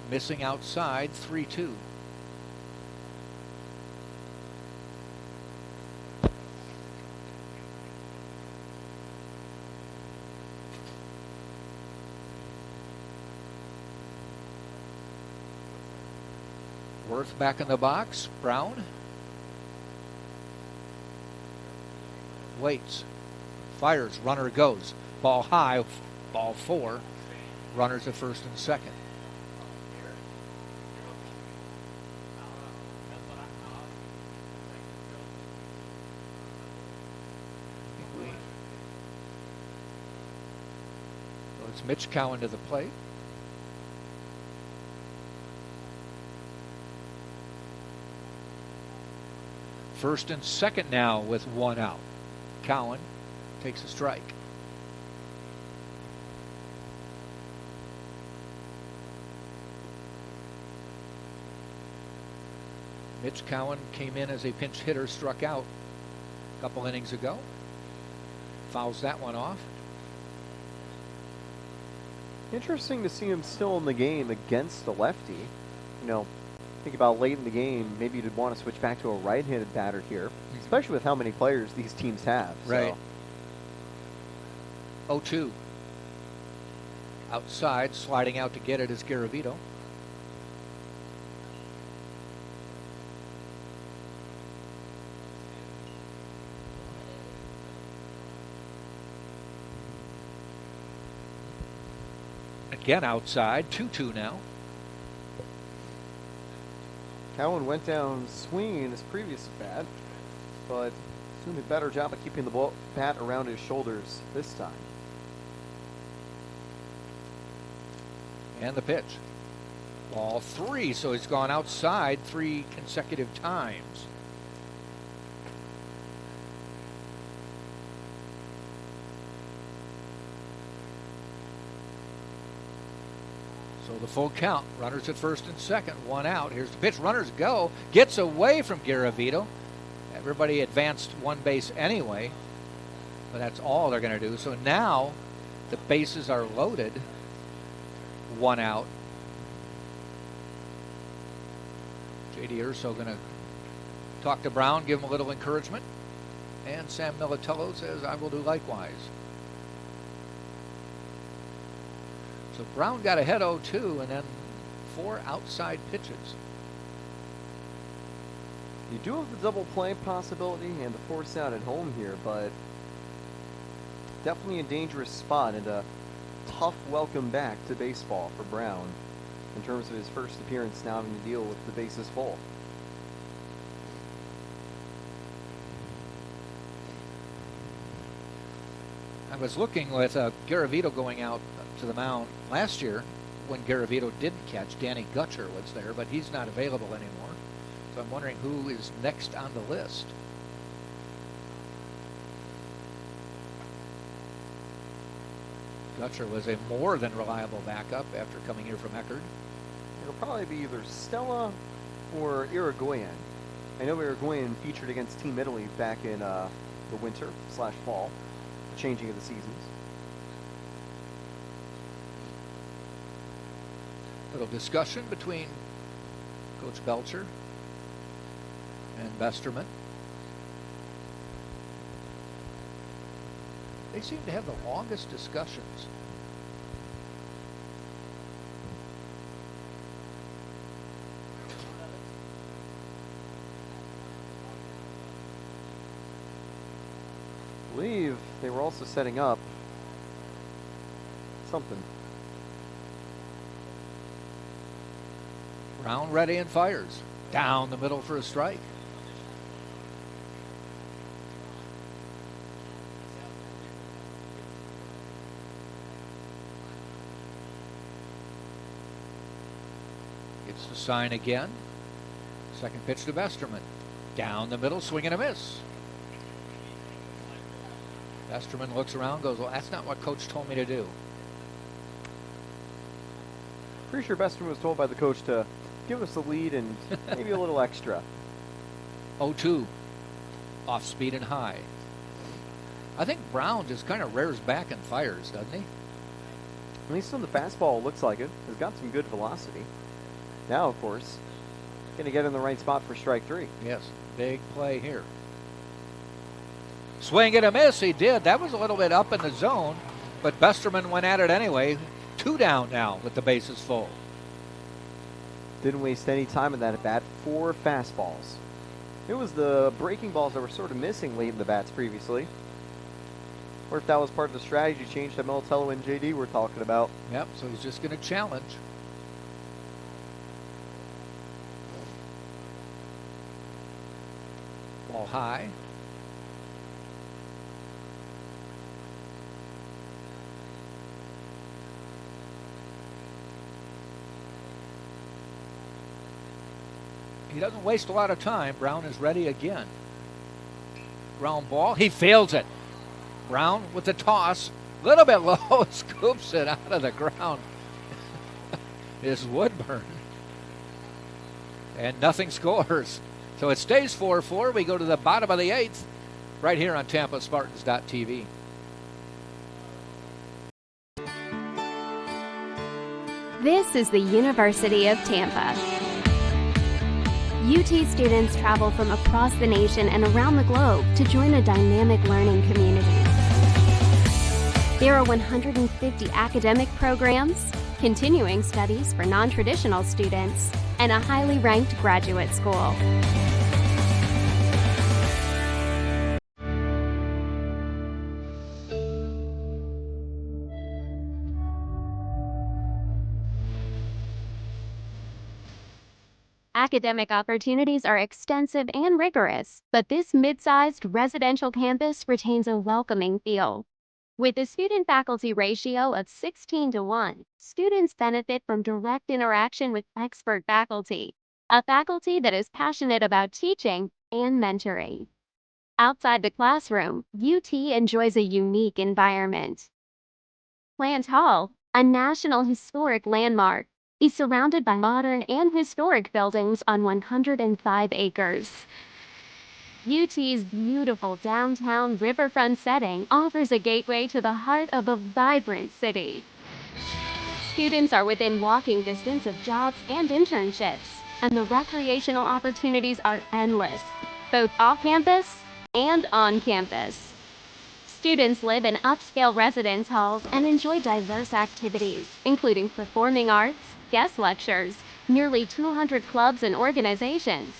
Missing outside, 3-2. Worth back in the box. Brown. Waits. Fires. Runner goes. Ball high. Ball 4. Runners at first and second. So it's Mitch Cowan to the plate. First and second now with one out. Cowan takes a strike. Mitch Cowan came in as a pinch hitter, struck out a couple innings ago. Fouls that one off. Interesting to see him still in the game against a lefty. You know, think about late in the game, maybe you'd want to switch back to a right-handed batter here, especially with how many players these teams have. Right. So. 0-2. Outside, sliding out to get it is Garavito. Again outside, 2-2 now. Cowan went down swinging in his previous bat, but doing a better job of keeping the bat around his shoulders this time. And the pitch. Ball 3, so he's gone outside 3 consecutive times. So the full count. Runners at first and second. 1 out. Here's the pitch. Runners go. Gets away from Garavito. Everybody advanced 1 base anyway. But that's all they're going to do. So now the bases are loaded. 1 out. J.D. Urso going to talk to Brown, give him a little encouragement. And Sam Militello says, I will do likewise. So Brown got ahead 0-2 and then 4 outside pitches. You do have the double play possibility and the force out at home here, but definitely a dangerous spot and a tough welcome back to baseball for Brown in terms of his first appearance now having to deal with the bases full. I was looking with Garavito going out to the mound last year when Garavito didn't catch. Danny Gutcher was there, but he's not available anymore. So I'm wondering who is next on the list. Gutcher was a more than reliable backup after coming here from Eckerd. It'll probably be either Stella or Irigoyen. I know Irigoyen featured against Team Italy back in the winter/fall, the changing of the seasons. Little discussion between Coach Belcher and Besterman. They seem to have the longest discussions. I believe they were also setting up something. Brown ready and fires. Down the middle for a strike. Gets the sign again. Second pitch to Besterman. Down the middle, swing and a miss. Besterman looks around, goes, well, that's not what Coach told me to do. Pretty sure Besterman was told by the coach to give us the lead and maybe a little extra. 0-2. Off speed and high. I think Brown just kind of rears back and fires, doesn't he? At least on the fastball, looks like it. Has got some good velocity. Now, of course, going to get in the right spot for strike 3. Yes, big play here. Swing and a miss, he did. That was a little bit up in the zone, but Besterman went at it anyway. 2 down now with the bases full. Didn't waste any time in that at bat. 4 fastballs. It was the breaking balls that were sort of missing late in the bats previously. Or if that was part of the strategy change that Militello and JD were talking about. Yep, so he's just going to challenge. Ball high. He doesn't waste a lot of time. Brown is ready again. Ground ball. He fields it. Brown with the toss. A little bit low. Scoops it out of the ground. Is Woodburn. And nothing scores. So it stays 4-4. We go to the bottom of the 8th right here on TampaSpartans.tv. This is the University of Tampa. UT students travel from across the nation and around the globe to join a dynamic learning community. There are 150 academic programs, continuing studies for non-traditional students, and a highly ranked graduate school. Academic opportunities are extensive and rigorous, but this mid-sized residential campus retains a welcoming feel. With a student-faculty ratio of 16:1, students benefit from direct interaction with expert faculty, a faculty that is passionate about teaching and mentoring. Outside the classroom, UT enjoys a unique environment. Plant Hall, a National Historic Landmark, is surrounded by modern and historic buildings on 105 acres. UT's beautiful downtown riverfront setting offers a gateway to the heart of a vibrant city. Students are within walking distance of jobs and internships, and the recreational opportunities are endless, both off-campus and on campus. Students live in upscale residence halls and enjoy diverse activities, including performing arts, guest lectures, nearly 200 clubs and organizations.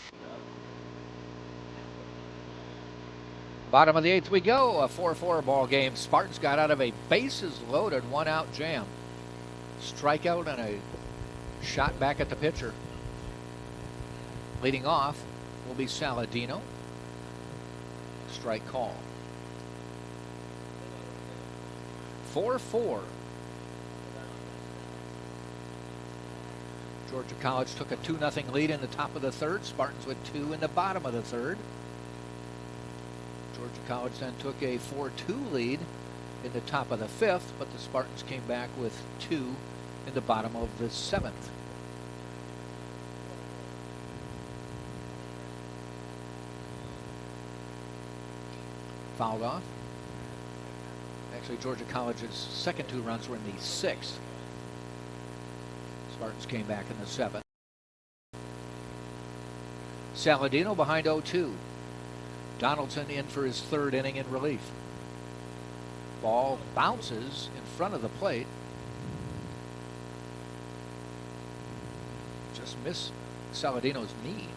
Bottom of the 8th we go, a 4-4 ball game. Spartans got out of a bases-loaded one-out jam. Strikeout and a shot back at the pitcher. Leading off will be Saladino. Strike call. 4-4. Georgia College took a 2-0 lead in the top of the 3rd. Spartans with 2 in the bottom of the 3rd. Georgia College then took a 4-2 lead in the top of the 5th, but the Spartans came back with 2 in the bottom of the 7th. Fouled off. Actually, Georgia College's second 2 runs were in the 6th. Spartans came back in the 7th. Saladino behind 0-2. Donaldson in for his 3rd inning in relief. Ball bounces in front of the plate. Just missed Saladino's knee.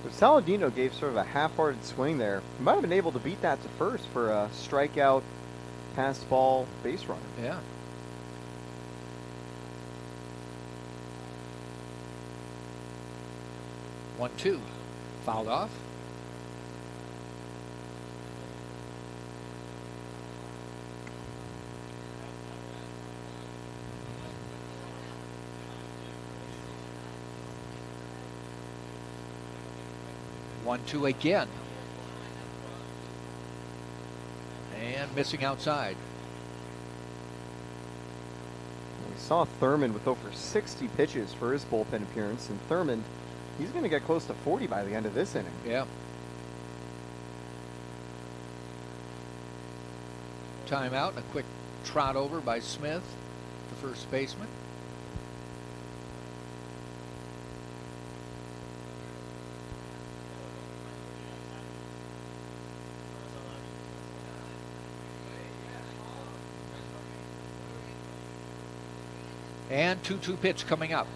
But Saladino gave sort of a half-hearted swing there. He might have been able to beat that to first for a strikeout, pass ball, base runner. Yeah. One, 2. Fouled off. One, 2 again. And missing outside. We saw Thurman with over 60 pitches for his bullpen appearance, and Thurman, he's going to get close to 40 by the end of this inning. Yeah. Timeout and a quick trot over by Smith, the first baseman. And 2-2 pitch coming up.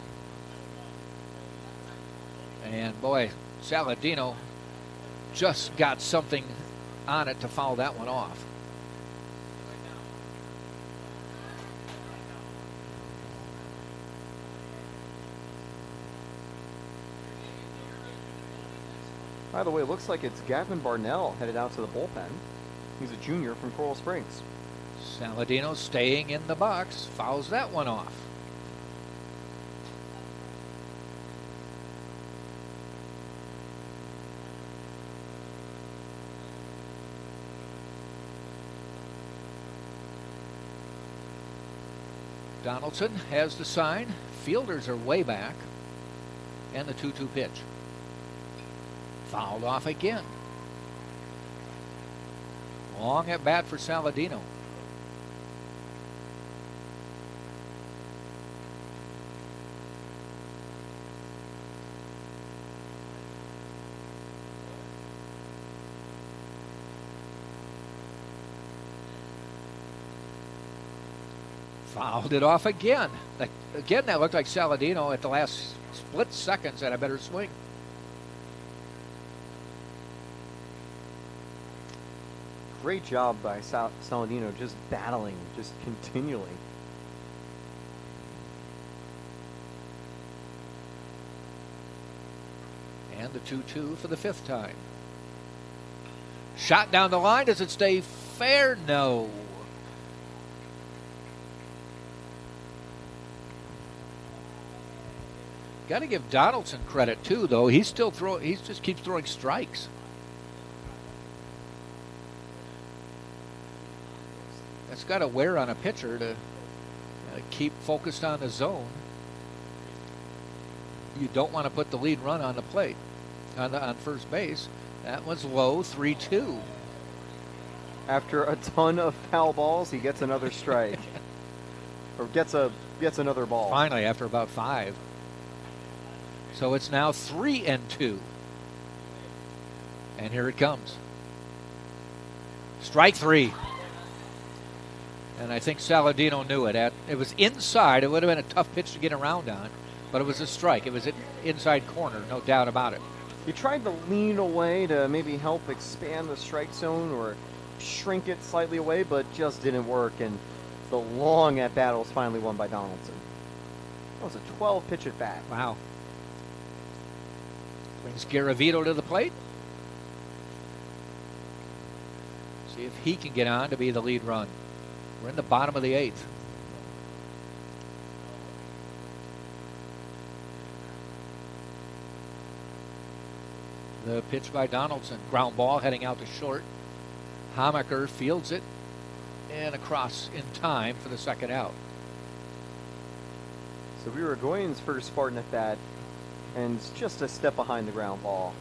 And boy, Saladino just got something on it to foul that one off. By the way, it looks like it's Gavin Barnell headed out to the bullpen. He's a junior from Coral Springs. Saladino staying in the box, fouls that one off. Donaldson has the sign. Fielders are way back. And the 2-2 pitch. Fouled off again. Long at bat for Saladino. Fouled it off again. Again, that looked like Saladino at the last split seconds had a better swing. Great job by Saladino, just battling, just continually. And the 2-2 for the fifth time. Shot down the line. Does it stay fair? No. Got to give Donaldson credit too, though. He just keeps throwing strikes. That's got to wear on a pitcher to keep focused on the zone. You don't want to put the lead run on the plate, on first base. That was low, 3-2. After a ton of foul balls, he gets another strike, or gets another ball. Finally, after about 5. So it's now 3-2. And here it comes. Strike 3. And I think Saladino knew it. It was inside. It would have been a tough pitch to get around on, but it was a strike. It was an inside corner, no doubt about it. He tried to lean away to maybe help expand the strike zone or shrink it slightly away, but just didn't work, and the long at-bat was finally won by Donaldson. That was a 12-pitch at-bat. Wow. Brings Garavito to the plate. See if he can get on to be the lead run. We're in the bottom of the 8th. The pitch by Donaldson. Ground ball heading out to short. Hamaker fields it and across in time for the second out. So we were Goyen's first Spartan at bat, and just a step behind the ground ball.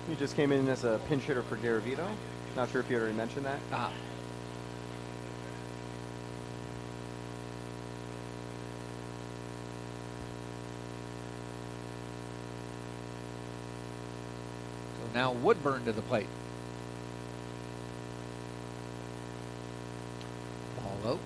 He just came in as a pinch hitter for Garavito. Not sure if you already mentioned that. So now Woodburn to the plate. Ball low.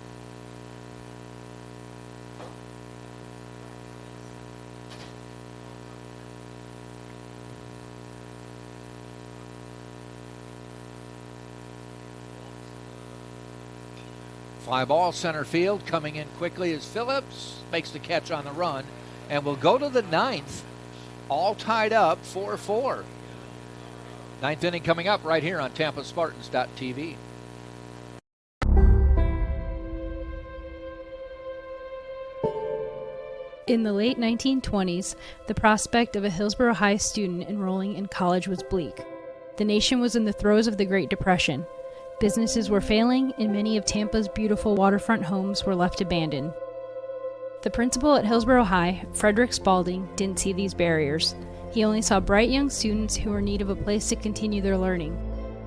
Fly ball center field. Coming in quickly is Phillips. Makes the catch on the run. And we'll go to the 9th. All tied up 4-4. 9th inning coming up right here on TampaSpartans.tv. In the late 1920s, the prospect of a Hillsborough High student enrolling in college was bleak. The nation was in the throes of the Great Depression. Businesses were failing, and many of Tampa's beautiful waterfront homes were left abandoned. The principal at Hillsborough High, Frederick Spalding, didn't see these barriers. He only saw bright young students who were in need of a place to continue their learning.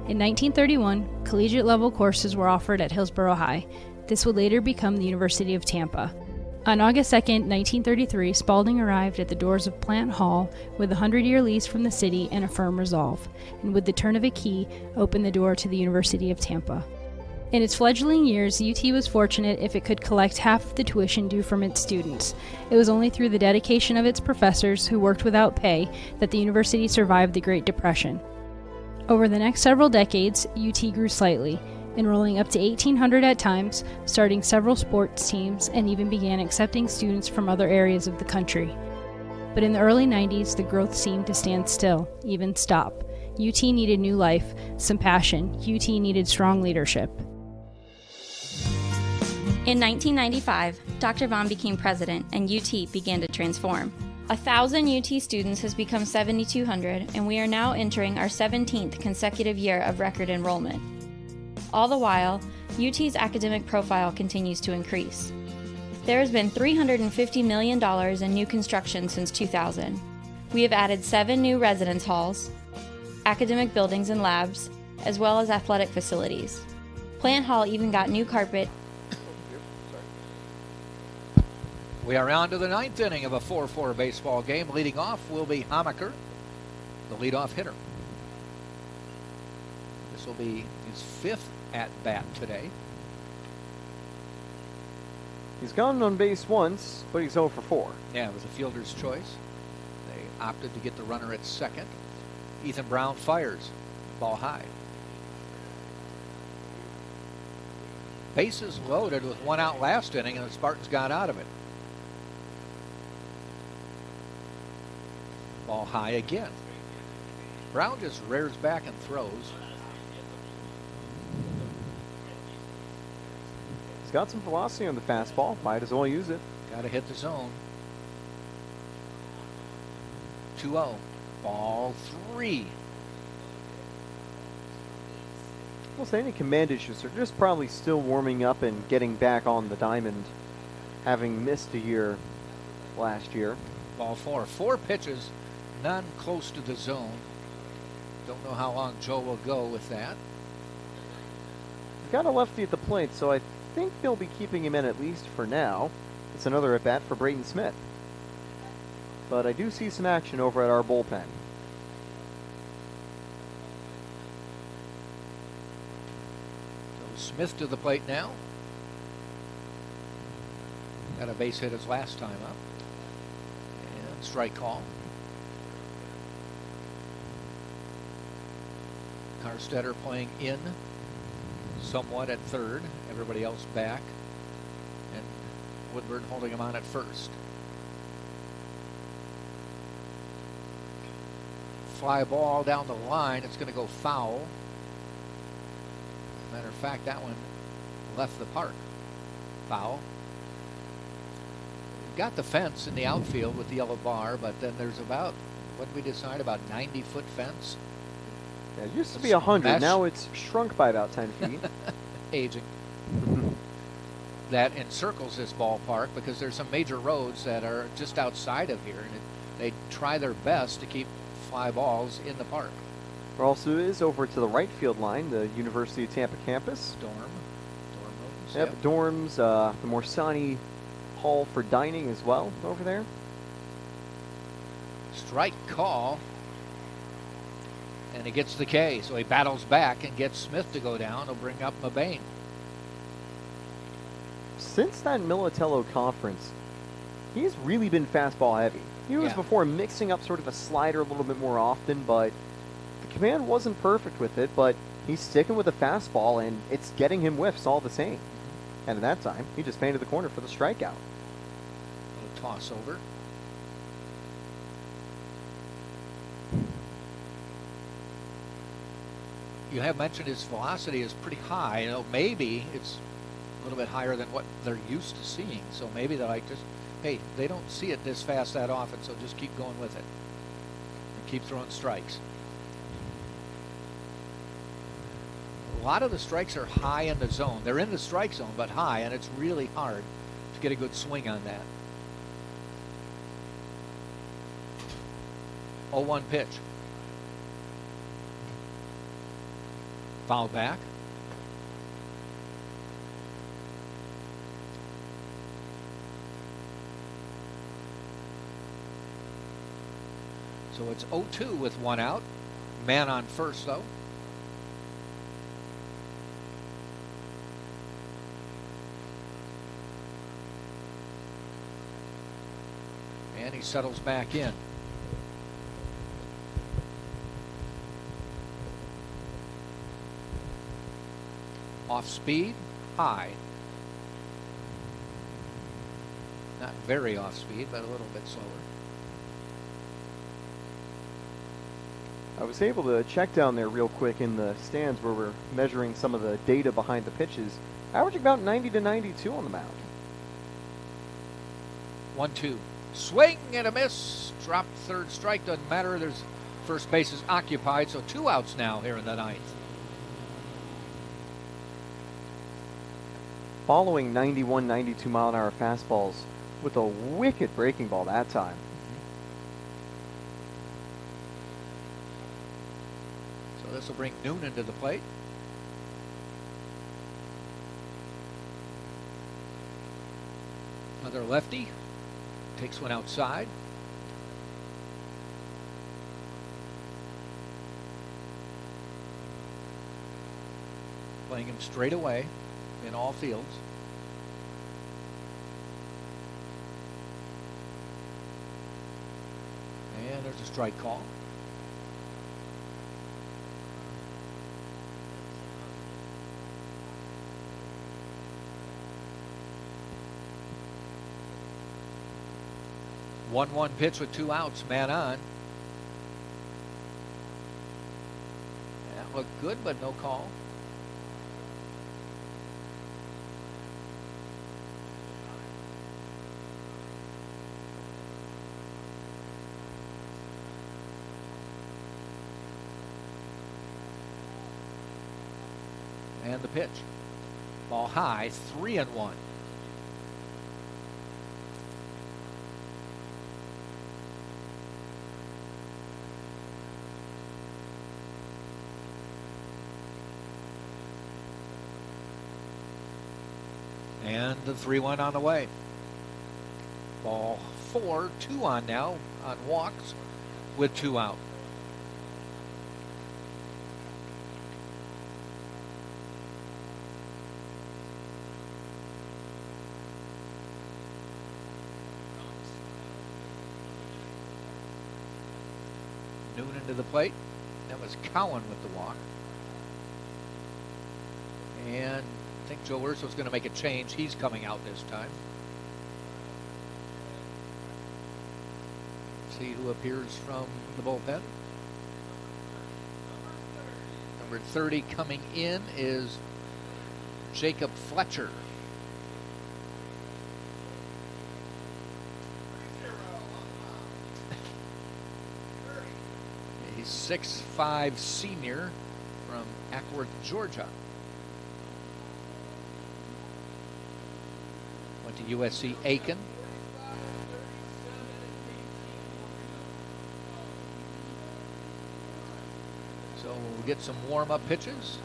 In 1931, collegiate-level courses were offered at Hillsborough High. This would later become the University of Tampa. On August 2, 1933, Spalding arrived at the doors of Plant Hall with a 100-year lease from the city and a firm resolve, and with the turn of a key, opened the door to the University of Tampa. In its fledgling years, UT was fortunate if it could collect half of the tuition due from its students. It was only through the dedication of its professors, who worked without pay, that the university survived the Great Depression. Over the next several decades, UT grew slightly, enrolling up to 1,800 at times, starting several sports teams, and even began accepting students from other areas of the country. But in the early 90s, the growth seemed to stand still, even stop. UT needed new life, some passion. UT needed strong leadership. In 1995, Dr. Vaughn became president and UT began to transform. 1,000 UT students has become 7,200, and we are now entering our 17th consecutive year of record enrollment. All the while, UT's academic profile continues to increase. There has been $350 million in new construction since 2000. We have added 7 new residence halls, academic buildings and labs, as well as athletic facilities. Plant Hall even got new carpet. We are on to the 9th inning of a 4-4 baseball game. Leading off will be Hamaker, the leadoff hitter. This will be his 5th at-bat today. He's gone on base once, but he's 0 for 4. Yeah, it was a fielder's choice. They opted to get the runner at second. Ethan Brown fires. Ball high. Bases loaded with 1 out last inning, and the Spartans got out of it. Ball high again. Brown just rears back and throws. He's got some velocity on the fastball. Might as well use it. Got to hit the zone. 2-0. Ball 3. Well, say any command issues are just probably still warming up and getting back on the diamond, having missed a year last year. Ball 4. 4 pitches, none close to the zone. Don't know how long Joe will go with that. He's got a lefty at the plate, so I think they'll be keeping him in at least for now. It's another at bat for Brayton Smith. But I do see some action over at our bullpen. So Smith to the plate now. Got a base hit his last time up. And strike call. Carstetter playing in somewhat at third. Everybody else back. And Woodburn holding him on at first. Fly ball down the line. It's going to go foul. Matter of fact, that one left the park. Foul. Got the fence in the outfield with the yellow bar, but then there's about, what did we decide, about 90-foot fence? Yeah, it used to be 100. Now it's shrunk by about 10 feet. Aging. That encircles this ballpark because there's some major roads that are just outside of here, and they try their best to keep fly balls in the park. There also is over to the right field line, the University of Tampa campus. Dorm rooms. Yep, dorms, the Morsani Hall for dining as well over there. Strike call. And he gets the K, so he battles back and gets Smith to go down. He'll bring up Mabane. Since that Militello conference, he's really been fastball heavy. He was before mixing up sort of a slider a little bit more often, but the command wasn't perfect with it, but he's sticking with the fastball, and it's getting him whiffs all the same. And at that time, he just painted the corner for the strikeout. Little toss over. You have mentioned his velocity is pretty high. You know, maybe it's a little bit higher than what they're used to seeing. So maybe they're like, just, hey, they don't see it this fast that often, so just keep going with it. And keep throwing strikes. A lot of the strikes are high in the zone. They're in the strike zone, but high, and it's really hard to get a good swing on that. 0-1 pitch. Foul back. So it's 0-2 with 1 out. Man on first, though. And he settles back in. Off speed, high. Not very off speed, but a little bit slower. I was able to check down there real quick in the stands where we're measuring some of the data behind the pitches. Averaging about 90 to 92 on the mound. 1-2. Swing and a miss. Dropped third strike. Doesn't matter. There's first base is occupied, so 2 outs now here in the 9th. Following 91, 92 mile an hour fastballs with a wicked breaking ball that time. this will bring Noonan to the plate. Another lefty. Takes one outside. Playing him straight away in all fields. And there's a strike call. One pitch with 2 outs, man on. That looked good, but no call. And the pitch. Ball high, 3-1. And the 3-1 on the way. Ball 4, 2 on now on walks with 2 out. Noonan to the plate. That was Cowan with the walk. And I think Joe Urso's going to make a change. He's coming out this time. See who appears from the bullpen. Number 30 coming in is Jacob Fletcher. He's 6'5" senior from Ackworth, Georgia. Went to USC Aiken. So we'll get some warm-up pitches.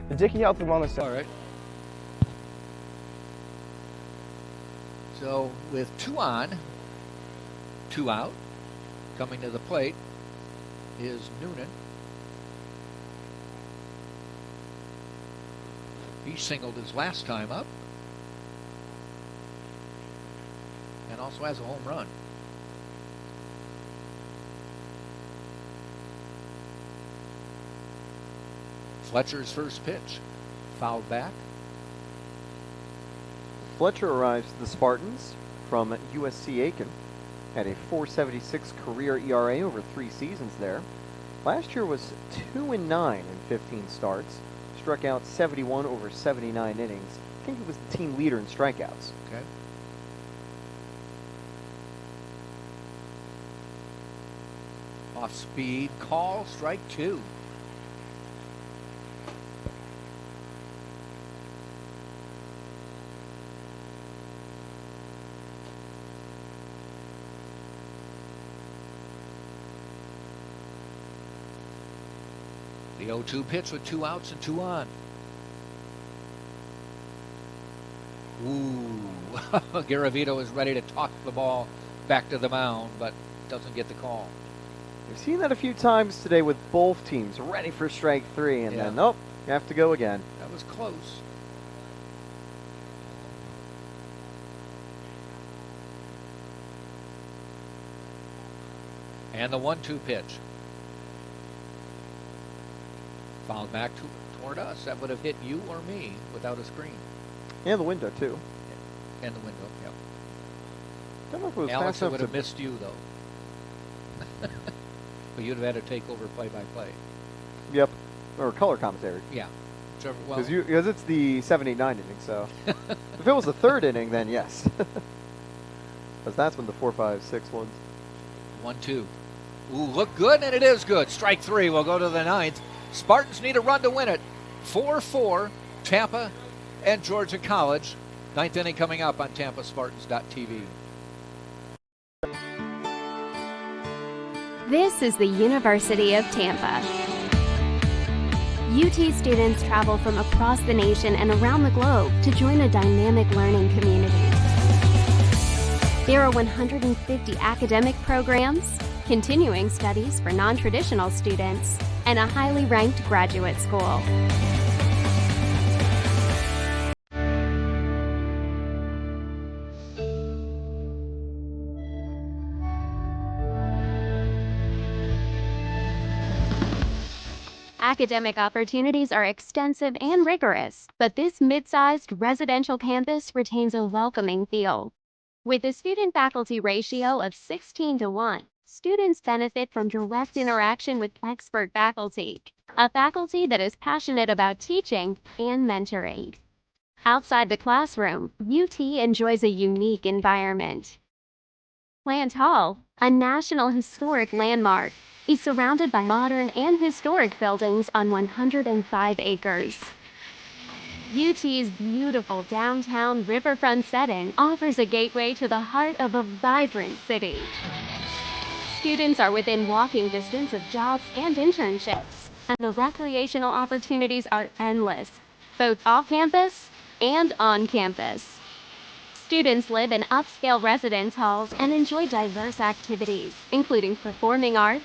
The Dickey Health and Wellness Center. All right. So with 2 on, 2 out, coming to the plate is Noonan. He singled his last time up and also has a home run. Fletcher's first pitch, fouled back. Fletcher arrives to the Spartans from USC Aiken at a 4.76 career ERA over 3 seasons there. Last year was 2-9 in 15 starts, struck out 71 over 79 innings. I think he was the team leader in strikeouts. Okay. Off speed, call, strike 2. The 0-2 pitch with 2 outs and 2 on. Ooh, Garavito is ready to talk the ball back to the mound, but doesn't get the call. We've seen that a few times today with both teams ready for strike 3, and then, nope, you have to go again. That was close. And the 1-2 pitch. Fouled back toward us. That would have hit you or me without a screen. And the window, too. And the window, yep. Don't know if it was Alex, fast it enough would have to- missed you, though. But you'd have had to take over play-by-play. Yep. Or color commentary. Yeah. Whichever, well, Because it's the 7, 8, 9 inning, so. If it was the 3rd inning, then yes. Because that's when the 4, 5, 6 ones. 1-2. Ooh, look good, and it is good. Strike 3. We'll go to the 9th. Spartans need a run to win it. 4-4, Tampa and Georgia College. 9th inning coming up on TampaSpartans.tv. This is the University of Tampa. UT students travel from across the nation and around the globe to join a dynamic learning community. There are 150 academic programs, continuing studies for non-traditional students, and a highly ranked graduate school. Academic opportunities are extensive and rigorous, but this mid-sized residential campus retains a welcoming feel. With a student-faculty ratio of 16:1, students benefit from direct interaction with expert faculty, a faculty that is passionate about teaching and mentoring. Outside the classroom, UT enjoys a unique environment. Plant Hall, a National Historic Landmark, is surrounded by modern and historic buildings on 105 acres. UT's beautiful downtown riverfront setting offers a gateway to the heart of a vibrant city. Students are within walking distance of jobs and internships, and the recreational opportunities are endless, both off campus and on campus. Students live in upscale residence halls and enjoy diverse activities, including performing arts.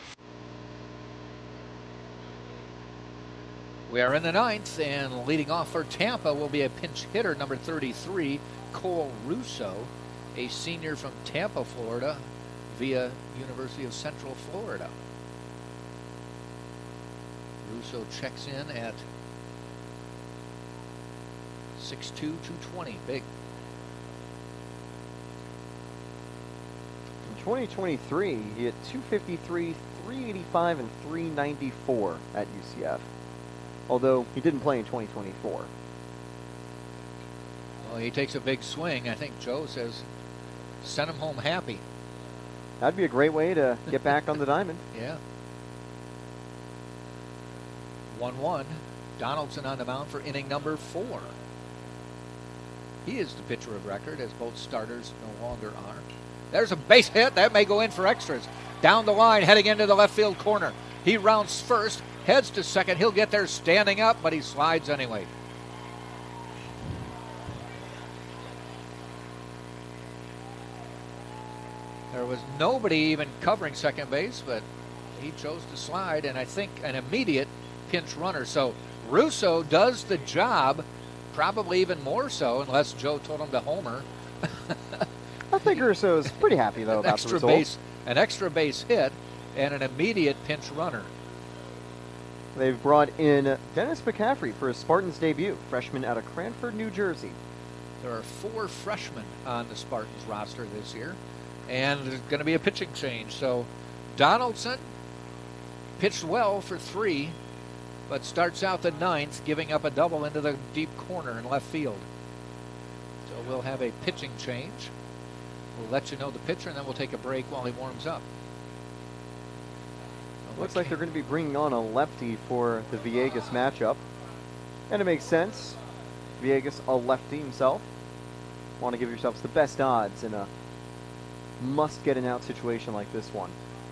We are in the 9th, and leading off for Tampa will be a pinch hitter, number 33, Cole Russo, a senior from Tampa, Florida, via University of Central Florida. Russo checks in at 6'2", 220, big. In 2023, he hit 253, 385, and 394 at UCF. Although he didn't play in 2024. Well, he takes a big swing. I think Joe says, send him home happy. That'd be a great way to get back on the diamond. Yeah. 1-1. Donaldson on the mound for inning number 4. He is the pitcher of record, as both starters no longer are. There's a base hit. That may go in for extras. Down the line, heading into the left field corner. He rounds first, heads to second. He'll get there standing up, but he slides anyway. There was nobody even covering second base, but he chose to slide, and I think an immediate pinch runner. So Russo does the job, probably even more so, unless Joe told him to homer. I think Russo is pretty happy, though, about the result. An extra base hit and an immediate pinch runner. They've brought in Dennis McCaffrey for his Spartans debut, freshman out of Cranford, New Jersey. There are 4 freshmen on the Spartans roster this year, and there's going to be a pitching change. So Donaldson pitched well for 3, but starts out the 9th, giving up a double into the deep corner in left field. So we'll have a pitching change. We'll let you know the pitcher, and then we'll take a break while he warms up. Looks like they're going to be bringing on a lefty for the Villegas matchup. And it makes sense. Villegas, a lefty himself. Want to give yourselves the best odds in a must-get-an-out situation like this one.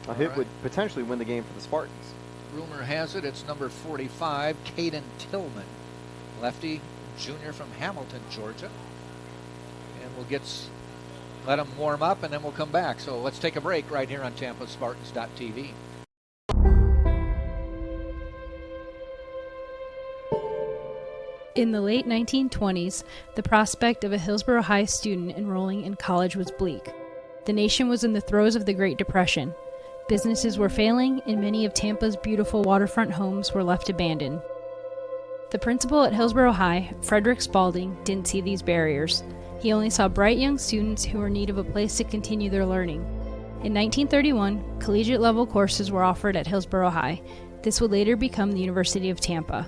A hit would potentially win the game for the Spartans. Rumor has it it's number 45, Caden Tillman. Lefty, junior from Hamilton, Georgia. And we'll let him warm up, and then we'll come back. So let's take a break right here on TampaSpartans.tv. In the late 1920s, the prospect of a Hillsborough High student enrolling in college was bleak. The nation was in the throes of the Great Depression. Businesses were failing, and many of Tampa's beautiful waterfront homes were left abandoned. The principal at Hillsborough High, Frederick Spalding, didn't see these barriers. He only saw bright young students who were in need of a place to continue their learning. In 1931, collegiate-level courses were offered at Hillsborough High. This would later become the University of Tampa.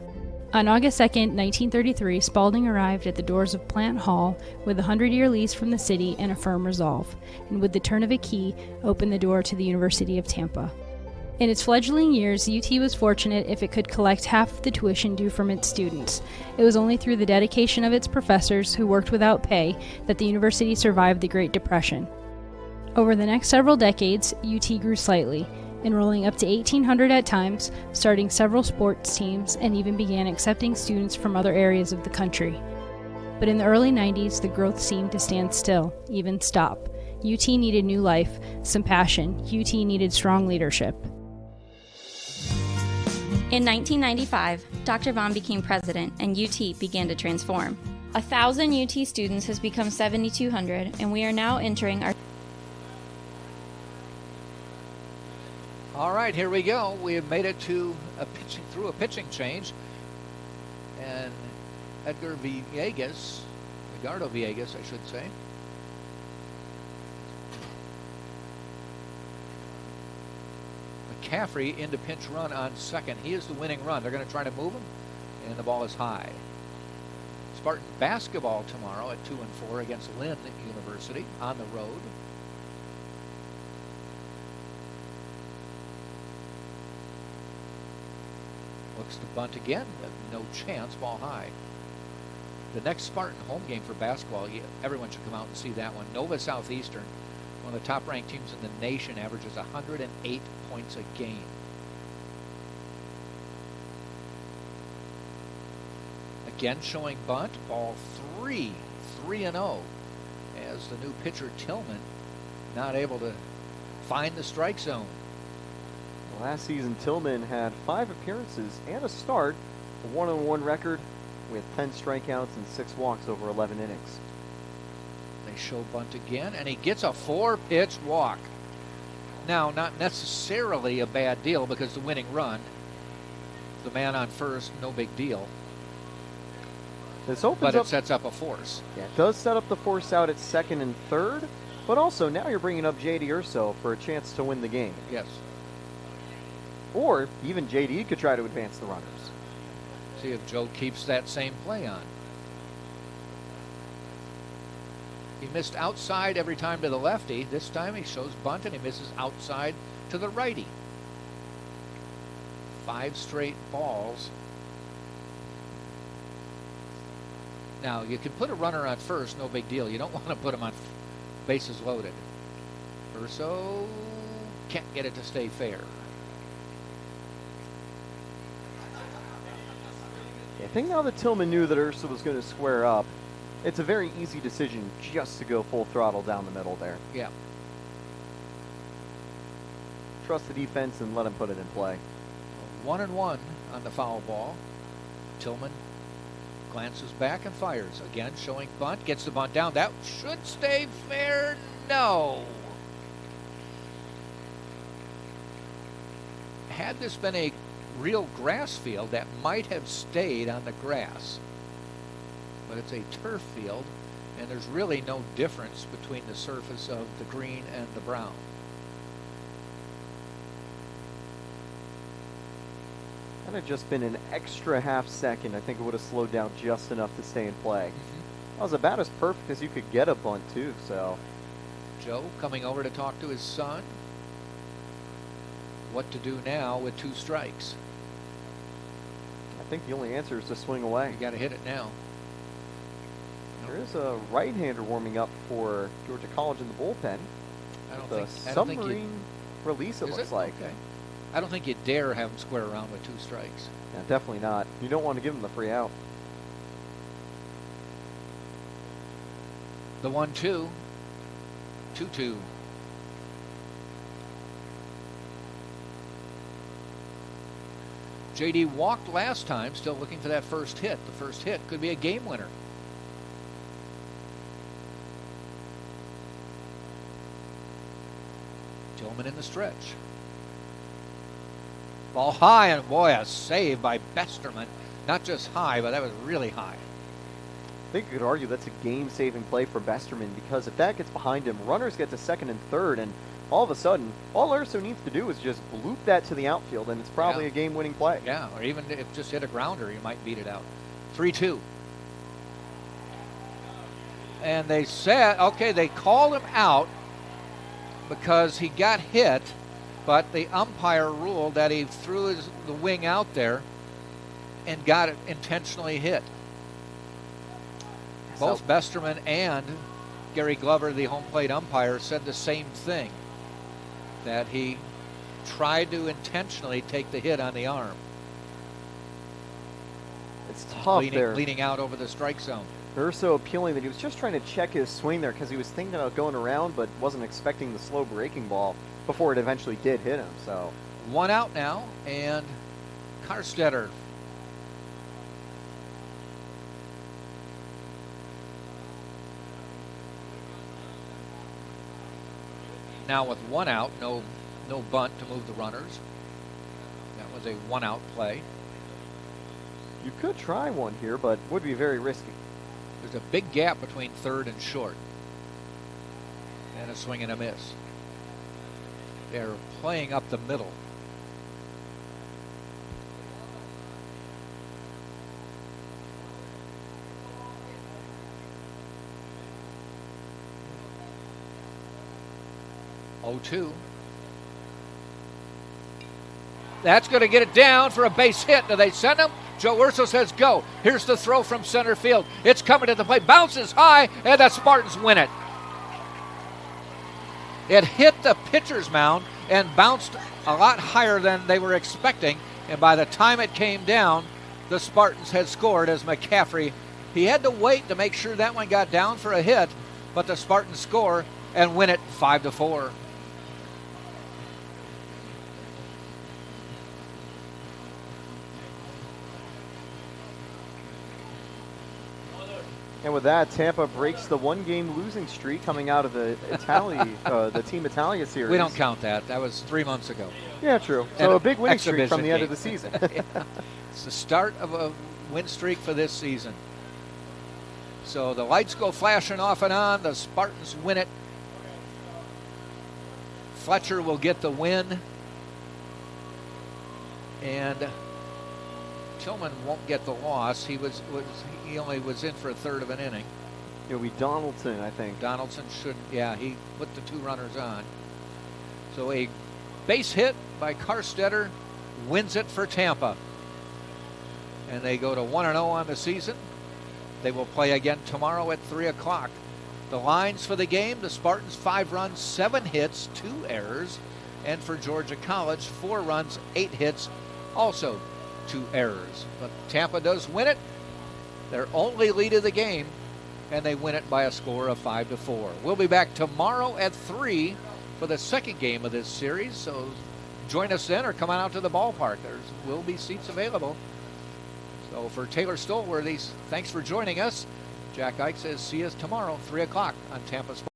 On August 2, 1933, Spalding arrived at the doors of Plant Hall with a 100-year lease from the city and a firm resolve, and with the turn of a key, opened the door to the University of Tampa. In its fledgling years, UT was fortunate if it could collect half of the tuition due from its students. It was only through the dedication of its professors, who worked without pay, that the university survived the Great Depression. Over the next several decades, UT grew slightly, enrolling up to 1,800 at times, starting several sports teams, and even began accepting students from other areas of the country. But in the early 90s, the growth seemed to stand still, even stop. UT needed new life, some passion. UT needed strong leadership. In 1995, Dr. Vaughn became president and UT began to transform. 1,000 UT students has become 7,200, and we are now entering our... All right, here we go. We have made it to through a pitching change. And Edgardo Villegas, I should say. McCaffrey into pinch run on second. He is the winning run. They're going to try to move him, and the ball is high. Spartan basketball tomorrow at 2 and 4 against Lynn University on the road. Looks to bunt again, but no chance. Ball high. The next Spartan home game for basketball, everyone should come out and see that one. Nova Southeastern, one of the top-ranked teams in the nation, averages 108 points a game. Again showing bunt, ball 3-0, as the new pitcher Tillman not able to find the strike zone. Last season, Tillman had 5 appearances and a start, a 1-1 record with 10 strikeouts and 6 walks over 11 innings. They show bunt again, and he gets a 4-pitch walk. Now, not necessarily a bad deal because the winning run, the man on first, no big deal. This opens but up, it sets up a force. Yeah, it does set up the force out at second and third, but also now you're bringing up J.D. Urso for a chance to win the game. Yes. Or even J.D. could try to advance the runners. See if Joe keeps that same play on. He missed outside every time to the lefty. This time he shows bunt and he misses outside to the righty. 5 straight balls. Now you can put a runner on first, no big deal. You don't want to put him on bases loaded. Urso can't get it to stay fair. I think now that Tillman knew that Ursa was going to square up, it's a very easy decision just to go full throttle down the middle there. Yeah. Trust the defense and let him put it in play. 1-1 on the foul ball. Tillman glances back and fires. Again, showing bunt. Gets the bunt down. That should stay fair. No. Had this been a real grass field, that might have stayed on the grass. But it's a turf field, and there's really no difference between the surface of the green and the brown. Had it just been an extra half second, I think it would have slowed down just enough to stay in play. That was about as perfect as you could get a bunt too, so. Joe coming over to talk to his son. what to do now with 2 strikes. I think the only answer is to swing away. You got to hit it now. There is a right-hander warming up for Georgia College in the bullpen. I don't The think. I don't think you, submarine release, it is looks it? like. Okay. I don't think you dare have him square around with 2 strikes. Yeah, definitely not. You don't want to give him the free out. The 1-2. 2-2. JD walked last time, still looking for that first hit. The first hit could be a game winner. Tillman in the stretch. Ball high, and boy, a save by Besterman. Not just high, but that was really high. I think you could argue that's a game-saving play for Besterman, because if that gets behind him, runners get to second and third, and all of a sudden, all Urso needs to do is just bloop that to the outfield, and it's probably a game-winning play. Yeah, or even if just hit a grounder, you might beat it out. 3-2. And they said, okay, they called him out because he got hit, but the umpire ruled that he threw the wing out there and got it intentionally hit. Both Besterman and Gary Glover, the home plate umpire, said the same thing, that he tried to intentionally take the hit on the arm. It's tough there. Leaning out over the strike zone. Urso appealing that he was just trying to check his swing there because he was thinking about going around but wasn't expecting the slow breaking ball before it eventually did hit him. So 1 out now, and Karstetter. Now with 1 out, no bunt to move the runners. That was a 1 out play. you could try one here, but would be very risky. There's a big gap between third and short. And a swing and a miss. They're playing up the middle. Oh-2. That's going to get it down for a base hit. Do they send him? Joe Urso says go. Here's the throw from center field. It's coming to the plate. Bounces high, and the Spartans win it. It hit the pitcher's mound and bounced a lot higher than they were expecting. And by the time it came down, the Spartans had scored as McCaffrey. He had to wait to make sure that one got down for a hit, but the Spartans score and win it 5-4. And with that, Tampa breaks the one-game losing streak coming out of the the Team Italia series. We don't count that. That was 3 months ago. Yeah, true. And So a big winning streak from the end game. of the season. Yeah. It's the start of a win streak for this season. So the lights go flashing off and on. The Spartans win it. Fletcher will get the win. And Tillman won't get the loss. He only was in for a third of an inning. It'll be Donaldson, I think. Donaldson shouldn't. Yeah, he put the 2 runners on. So a base hit by Karstetter wins it for Tampa. And they go to 1-0 on the season. They will play again tomorrow at 3 o'clock. The lines for the game, the Spartans 5 runs, 7 hits, 2 errors. And for Georgia College, 4 runs, 8 hits, also 2 errors. But Tampa does win it. Their only lead of the game, and they win it by a score of 5-4. We'll be back tomorrow at 3 for the second game of this series. So join us then or come on out to the ballpark. There will be seats available. So for Taylor Stolworthy, thanks for joining us. Jack Ike says see us tomorrow, 3 o'clock on Tampa Sports.